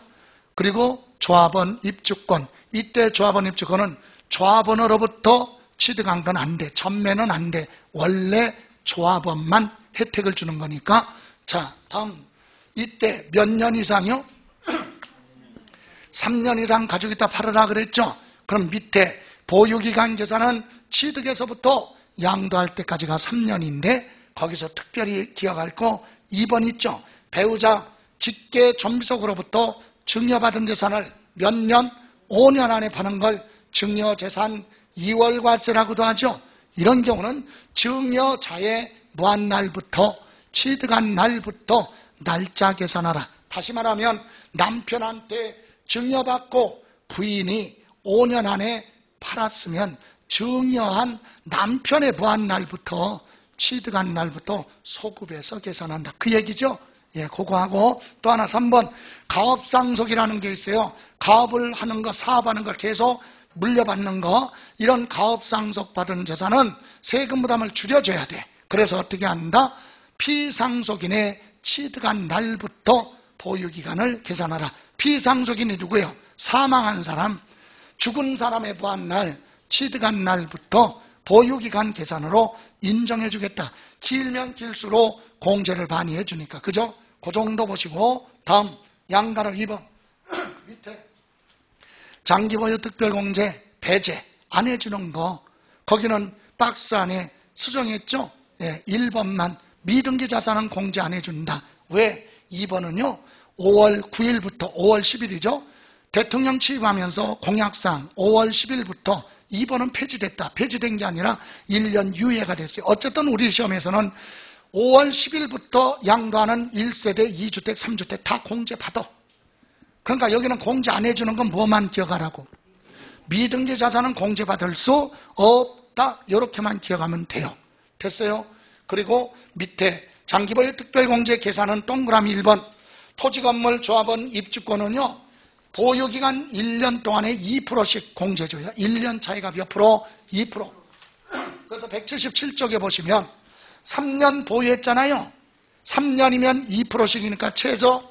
그리고 조합원 입주권. 이때 조합원 입주권은 조합원으로부터 취득한 건 안 돼. 전매는 안 돼. 원래 조합원만 혜택을 주는 거니까. 자, 다음. 이때 몇 년 이상이요? 3년 이상 가지고 있다 팔으라 그랬죠? 그럼 밑에 보유기간 계산은 취득에서부터 양도할 때까지가 3년인데 거기서 특별히 기억할 거 2번 있죠? 배우자 직계 존비속으로부터 증여받은 재산을 몇 년? 5년 안에 파는 걸 증여재산 2월과세라고도 하죠. 이런 경우는 증여자의 무한날부터 취득한 날부터 날짜 계산하라. 다시 말하면 남편한테 증여받고 부인이 5년 안에 팔았으면 증여한 남편의 무한날부터 취득한 날부터 소급해서 계산한다. 그 얘기죠. 예, 그거 하고 또 하나 3번 가업상속이라는 게 있어요. 가업을 하는 거, 사업하는 걸 계속 물려받는 거, 이런 가업상속 받은 재산은 세금 부담을 줄여줘야 돼. 그래서 어떻게 한다? 피상속인의 취득한 날부터 보유기간을 계산하라. 피상속인이 누구예요? 사망한 사람, 죽은 사람의 무한날, 취득한 날부터 보유기간 계산으로 인정해주겠다. 길면 길수록 공제를 많이 해주니까. 그죠? 그 정도 보시고 다음 양가로 2번 밑에 장기보유 특별공제 배제 안 해주는 거 거기는 박스 안에 수정했죠? 예, 1번만 미등기 자산은 공제 안 해준다. 왜? 2번은요 5월 9일부터 5월 10일이죠. 대통령 취임하면서 공약상 5월 10일부터 2번은 폐지됐다. 폐지된 게 아니라 1년 유예가 됐어요. 어쨌든 우리 시험에서는 5월 10일부터 양도하는 1세대, 2주택, 3주택 다 공제받아. 그러니까 여기는 공제 안 해주는 건 뭐만 기억하라고? 미등기 자산은 공제받을 수 없다. 이렇게만 기억하면 돼요. 됐어요? 그리고 밑에 장기보유 특별공제 계산은 동그라미 1번 토지건물 조합원 입주권은요 보유기간 1년 동안에 2%씩 공제줘요. 1년 차이가 몇 프로? 2%. 그래서 177쪽에 보시면 3년 보유했잖아요. 3년이면 2%씩이니까 최소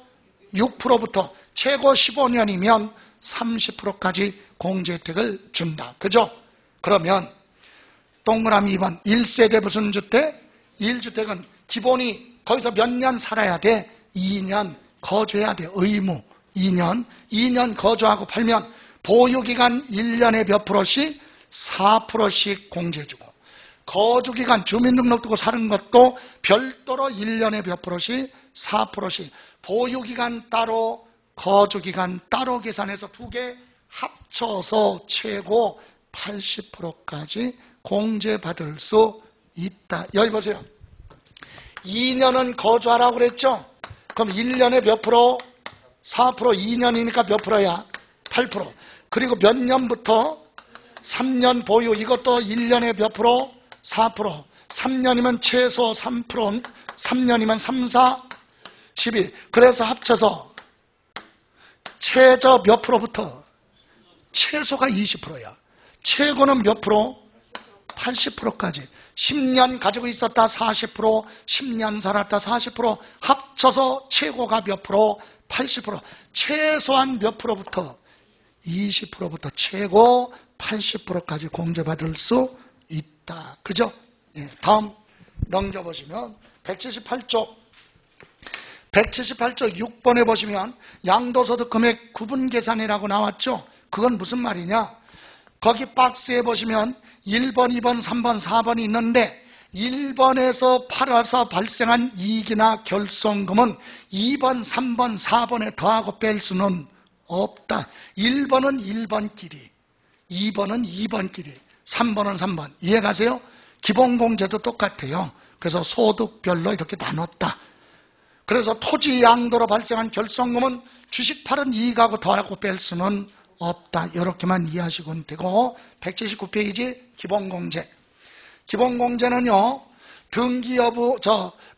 6%부터 최고 15년이면 30%까지 공제 혜택을 준다. 그죠? 그러면 동그라미 2번 1세대 무슨 주택? 1주택은 기본이 거기서 몇 년 살아야 돼? 2년 거주해야 돼. 의무 2년 거주하고 팔면 보유기간 1년에 몇 프로씩? 4%씩 공제해주고 거주기간 주민등록 두고 사는 것도 별도로 1년에 몇 프로씩? 4%씩 보유기간 따로 거주기간 따로 계산해서 두 개 합쳐서 최고 80%까지 공제받을 수 있다. 여기 보세요. 2년은 거주하라고 그랬죠? 그럼 1년에 몇 프로? 4%, 2년이니까 몇 프로야? 8%. 그리고 몇 년부터? 3년 보유, 이것도 1년에 몇 프로? 4%. 3년이면 최소 3%, 3년이면 3, 4, 12. 그래서 합쳐서 최저 몇 프로부터? 최소가 20%야. 최고는 몇 프로? 80%까지. 10년 가지고 있었다 40%, 10년 살았다 40%, 합쳐서 최고가 몇 프로? 80%. 최소한 몇 프로부터? 20%부터 최고 80%까지 공제받을 수 있다. 그죠? 예, 다음 넘겨보시면 178쪽 6번에 보시면 양도소득 금액 구분 계산이라고 나왔죠? 그건 무슨 말이냐? 거기 박스에 보시면 1번, 2번, 3번, 4번이 있는데 1번에서 팔아서 발생한 이익이나 결손금은 2번, 3번, 4번에 더하고 뺄 수는 없다. 1번은 1번끼리, 2번은 2번끼리, 3번은 3번. 이해가세요? 기본공제도 똑같아요. 그래서 소득별로 이렇게 나눴다. 그래서 토지 양도로 발생한 결손금은 주식 팔은 이익하고 더하고 뺄 수는 없다. 이렇게만 이해하시면 되고 179페이지 기본공제. 기본공제는요, 등기 여부,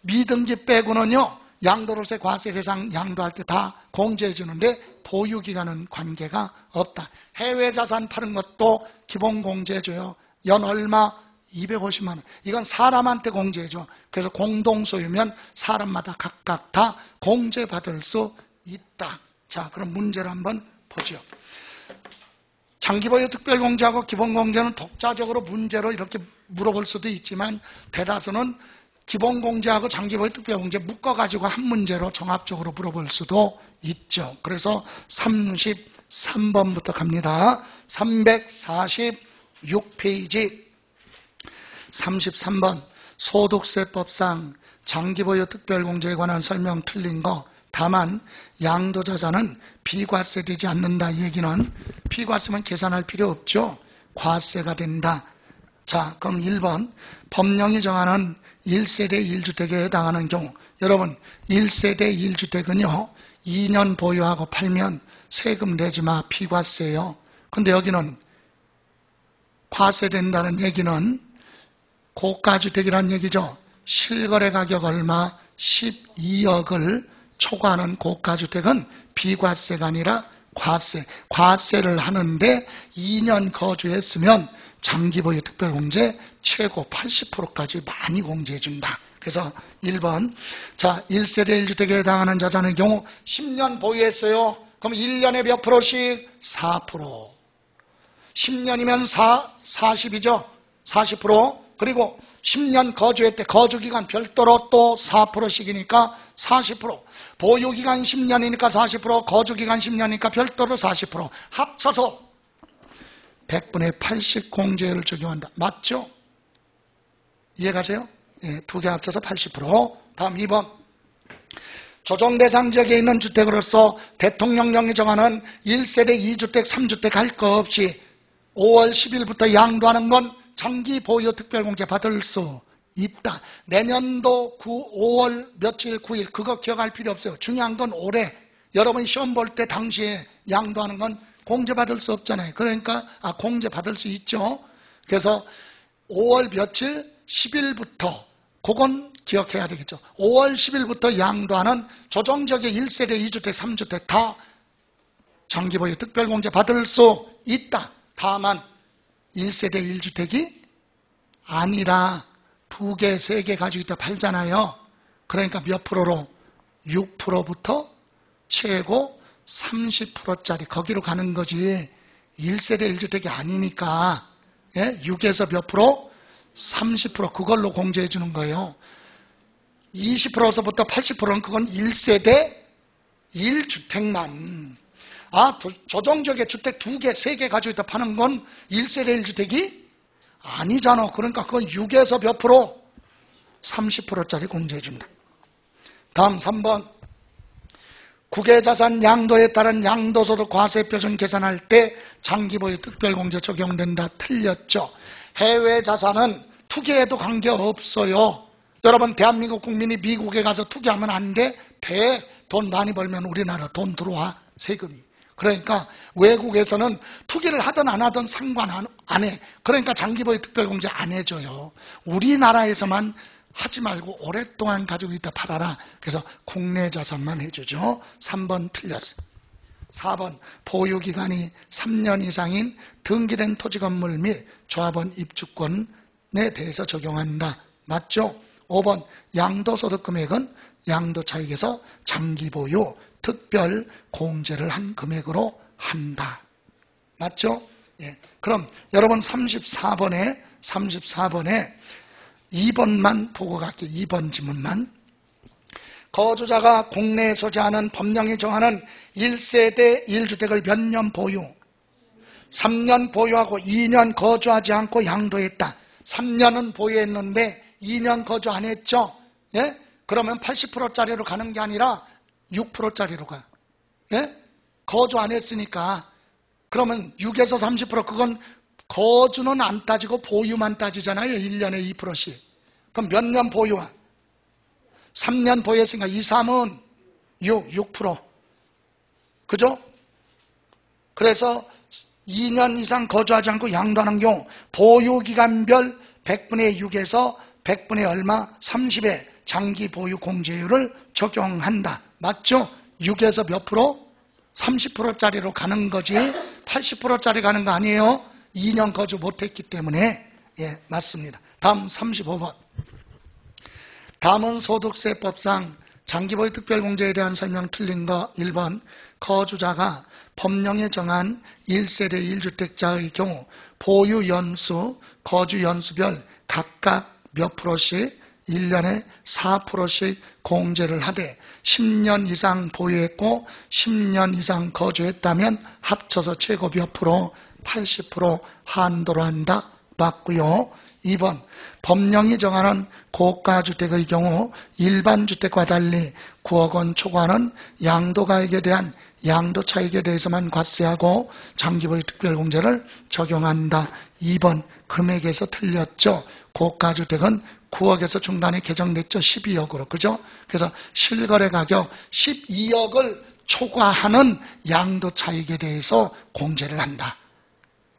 미등기 빼고는요, 양도로세 과세 대상 양도할 때 다 공제해 주는데 보유기간은 관계가 없다. 해외자산 파는 것도 기본공제해 줘요. 연 얼마? 250만 원. 이건 사람한테 공제해줘. 그래서 공동소유면 사람마다 각각 다 공제받을 수 있다. 자, 그럼 문제를 한번 보죠. 장기보유 특별공제하고 기본공제는 독자적으로 문제로 이렇게 물어볼 수도 있지만 대다수는 기본공제하고 장기보유 특별공제 묶어가지고 한 문제로 종합적으로 물어볼 수도 있죠. 그래서 33번부터 갑니다. 346페이지 33번 소득세법상 장기보유 특별공제에 관한 설명 틀린 거. 다만 양도자산은 비과세되지 않는다. 얘기는 비과세면 계산할 필요 없죠. 과세가 된다. 자, 그럼 1번 법령이 정하는 1세대 1주택에 해당하는 경우, 여러분 1세대 1주택은요 2년 보유하고 팔면 세금 내지 마, 비과세예요. 근데 여기는 과세된다는 얘기는 고가주택이란 얘기죠. 실거래 가격 얼마? 12억을 초과하는 고가주택은 비과세가 아니라 과세. 과세를 하는데 2년 거주했으면 장기보유 특별공제 최고 80%까지 많이 공제해준다. 그래서 1번. 자, 1세대 1주택에 해당하는 자산의 경우 10년 보유했어요. 그럼 1년에 몇 프로씩? 4%. 10년이면 40이죠. 40%. 그리고 10년 거주했대. 거주기간 별도로 또 4%씩이니까 40%. 보유기간 10년이니까 40%, 거주기간 10년이니까 별도로 40%. 합쳐서 100분의 80 공제율을 적용한다. 맞죠? 이해가세요? 예, 두 개 합쳐서 80%. 다음 2번. 조정 대상 지역에 있는 주택으로서 대통령령이 정하는 1세대 2주택, 3주택 할 거 없이 5월 10일부터 양도하는 건 장기 보유 특별공제 받을 수 있다. 내년도 5월 며칠 9일 그거 기억할 필요 없어요. 중요한 건 올해. 여러분 시험 볼 때 당시에 양도하는 건 공제 받을 수 없잖아요. 그러니까 공제 받을 수 있죠. 그래서 5월 며칠 10일부터 그건 기억해야 되겠죠. 5월 10일부터 양도하는 조정적의 1세대 2주택 3주택 다 장기보유 특별공제 받을 수 있다. 다만 1세대 1주택이 아니라 2개, 3개 가지고 있다 팔잖아요. 그러니까 몇 프로로? 6%부터 최고 30%짜리 거기로 가는 거지. 1세대 1주택이 아니니까 6에서 몇 프로? 30% 그걸로 공제해 주는 거예요. 20%서부터 80%는 그건 1세대 1주택만. 조정적의 주택 2개, 3개 가지고 있다 파는 건 1세대 1주택이 아니잖아. 그러니까 그건 6에서 몇 프로? 30%짜리 공제해 준다. 다음 3번. 국외자산 양도에 따른 양도소득 과세표준 계산할 때 장기보유 특별공제 적용된다. 틀렸죠. 해외자산은 투기에도 관계없어요. 여러분 대한민국 국민이 미국에 가서 투기하면 안 돼? 돼. 돈 많이 벌면 우리나라 돈 들어와. 세금이. 그러니까 외국에서는 투기를 하든 안 하든 상관 안 해. 그러니까 장기보유 특별공제 안 해줘요. 우리나라에서만 하지 말고 오랫동안 가지고 있다 팔아라. 그래서 국내 자산만 해주죠. 3번 틀렸어요. 4번 보유기간이 3년 이상인 등기된 토지건물 및 조합원 입주권에 대해서 적용한다. 맞죠? 5번 양도소득 금액은 양도차익에서 장기보유 특별공제를 한 금액으로 한다. 맞죠? 예. 그럼 여러분 34번에 2번만 보고 갈게요. 2번 지문만. 거주자가 국내에 소지하는 법령이 정하는 1세대 1주택을 몇 년 보유? 3년 보유하고 2년 거주하지 않고 양도했다. 3년은 보유했는데 2년 거주 안 했죠? 예? 그러면 80%짜리로 가는 게 아니라 6%짜리로 가요. 예? 거주 안 했으니까. 그러면 6에서 30% 그건 거주는 안 따지고 보유만 따지잖아요. 1년에 2%씩. 그럼 몇 년 보유한? 3년 보유했으니까 2, 3은 6%. 그죠? 그래서 2년 이상 거주하지 않고 양도하는 경우 보유기간별 100분의 6에서 100분의 얼마? 30의 장기 보유 공제율을 적용한다. 맞죠? 6에서 몇 프로? 30%짜리로 가는 거지 80%짜리 가는 거 아니에요. 2년 거주 못했기 때문에. 예, 맞습니다. 다음 35번. 다음은 소득세법상 장기보유 특별공제에 대한 설명 틀린 거 1번. 거주자가 법령에 정한 1세대 1주택자의 경우 보유 연수, 거주 연수별 각각 몇 프로씩 1년에 4%씩 공제를 하되 10년 이상 보유했고 10년 이상 거주했다면 합쳐서 최고 몇 프로? 80% 한도로 한다. 맞고요. 2번 법령이 정하는 고가주택의 경우 일반 주택과 달리 9억 원 초과하는 양도가액에 대한 양도차익에 대해서만 과세하고 장기보유 특별공제를 적용한다. 2번 금액에서 틀렸죠. 고가주택은 9억에서 중간에 개정됐죠. 12억으로. 그죠? 그래서 실거래 가격 12억을 초과하는 양도차익에 대해서 공제를 한다.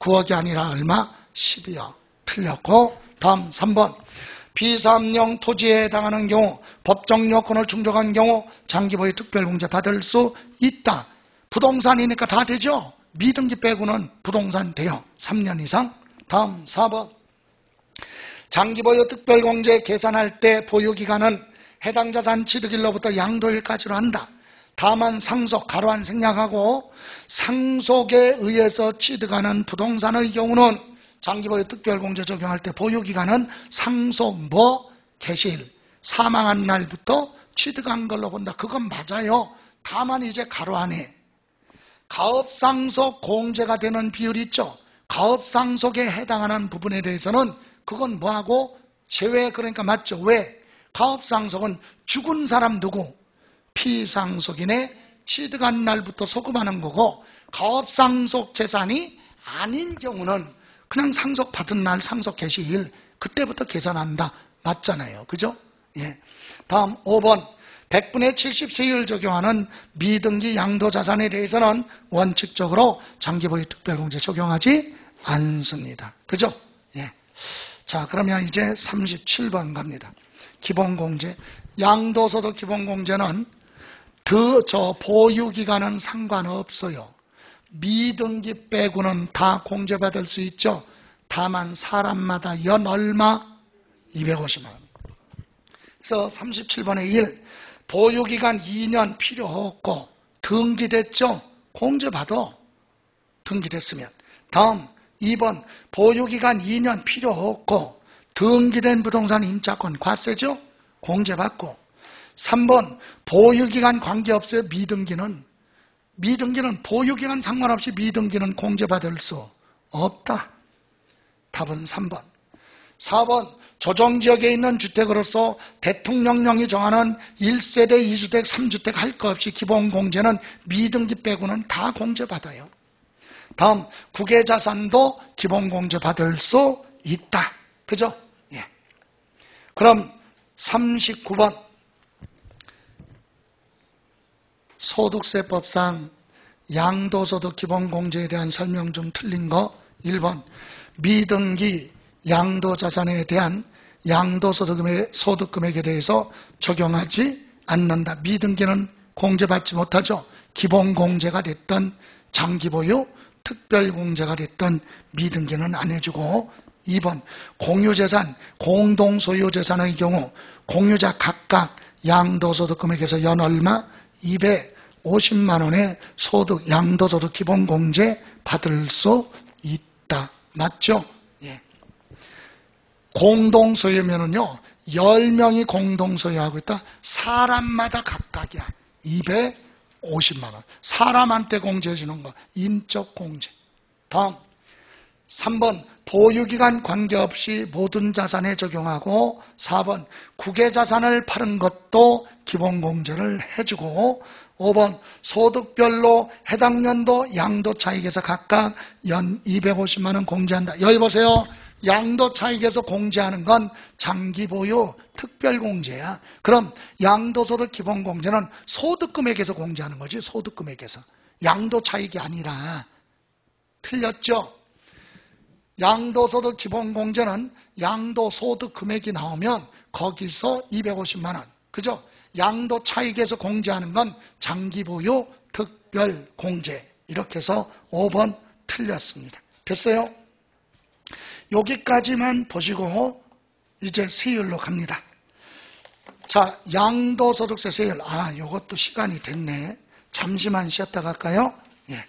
9억이 아니라 얼마? 12억. 틀렸고 다음 3번 비사업용 토지에 해당하는 경우 법정 요건을 충족한 경우 장기보유 특별공제 받을 수 있다. 부동산이니까 다 되죠. 미등기 빼고는 부동산 돼요. 3년 이상. 다음 4번 장기보유 특별공제 계산할 때 보유기간은 해당 자산 취득일로부터 양도일까지로 한다. 다만 상속, 가로한 생략하고 상속에 의해서 취득하는 부동산의 경우는 장기보유 특별공제 적용할 때 보유기간은 상속 개시일, 사망한 날부터 취득한 걸로 본다. 그건 맞아요. 다만 이제 가로 안에 가업상속 공제가 되는 비율이 있죠. 가업상속에 해당하는 부분에 대해서는 그건 뭐하고 제외. 그러니까 맞죠. 왜? 가업상속은 죽은 사람 누구? 피상속인의 취득한 날부터 소급하는 거고 가업상속 재산이 아닌 경우는 그냥 상속 받은 날 상속 개시일 그때부터 계산한다. 맞잖아요. 그죠? 예. 다음 5번 100분의 70 세율 적용하는 미등기 양도자산에 대해서는 원칙적으로 장기보유 특별공제 적용하지 않습니다. 그죠? 예. 자, 그러면 이제 37번 갑니다. 기본공제. 양도소득 기본공제는 보유기간은 상관없어요. 미등기 빼고는 다 공제받을 수 있죠. 다만 사람마다 연 얼마? 250만 원. 그래서 37번에 1. 보유기간 2년 필요 없고 등기됐죠? 공제받아. 등기됐으면. 다음 2번 보유기간 2년 필요 없고 등기된 부동산 임차권 과세죠? 공제받고. 3번 보유기간 관계없어요. 미등기는 보유기간 상관없이 미등기는 공제받을 수 없다. 답은 3번. 4번 조정지역에 있는 주택으로서 대통령령이 정하는 1세대, 2주택, 3주택 할 것 없이 기본공제는 미등기 빼고는 다 공제받아요. 다음 국외자산도 기본공제 받을 수 있다. 그죠? 예. 그럼 39번 소득세법상 양도소득 기본공제에 대한 설명 중 틀린 거 1번 미등기 양도자산에 대한 양도소득금액에 대해서 적용하지 않는다. 미등기는 공제받지 못하죠. 기본공제가 됐던 장기보유, 특별공제가 됐던 미등기는 안 해주고 2번 공유재산, 공동소유재산의 경우 공유자 각각 양도소득금액에서 연 얼마? 250만 원의 소득, 양도소득 기본공제 받을 수 있다. 맞죠? 예. 공동소유면은요, 10명이 공동소유하고 있다. 사람마다 각각이야. 250만 원. 사람한테 공제해 주는 거. 인적 공제. 다음. 3번 보유기간 관계없이 모든 자산에 적용하고 4번 국외자산을 파는 것도 기본공제를 해주고 5번 소득별로 해당 연도 양도차익에서 각각 연 250만 원 공제한다. 여기 보세요. 양도차익에서 공제하는 건 장기보유 특별공제야. 그럼 양도소득 기본공제는 소득금액에서 공제하는 거지. 소득금액에서. 양도차익이 아니라. 틀렸죠? 양도소득 기본공제는 양도소득 금액이 나오면 거기서 250만 원. 그죠? 양도차익에서 공제하는 건 장기보유 특별공제. 이렇게 해서 5번 틀렸습니다. 됐어요? 여기까지만 보시고 이제 세율로 갑니다. 자, 양도소득세 세율. 아, 요것도 시간이 됐네. 잠시만 쉬었다 갈까요? 예.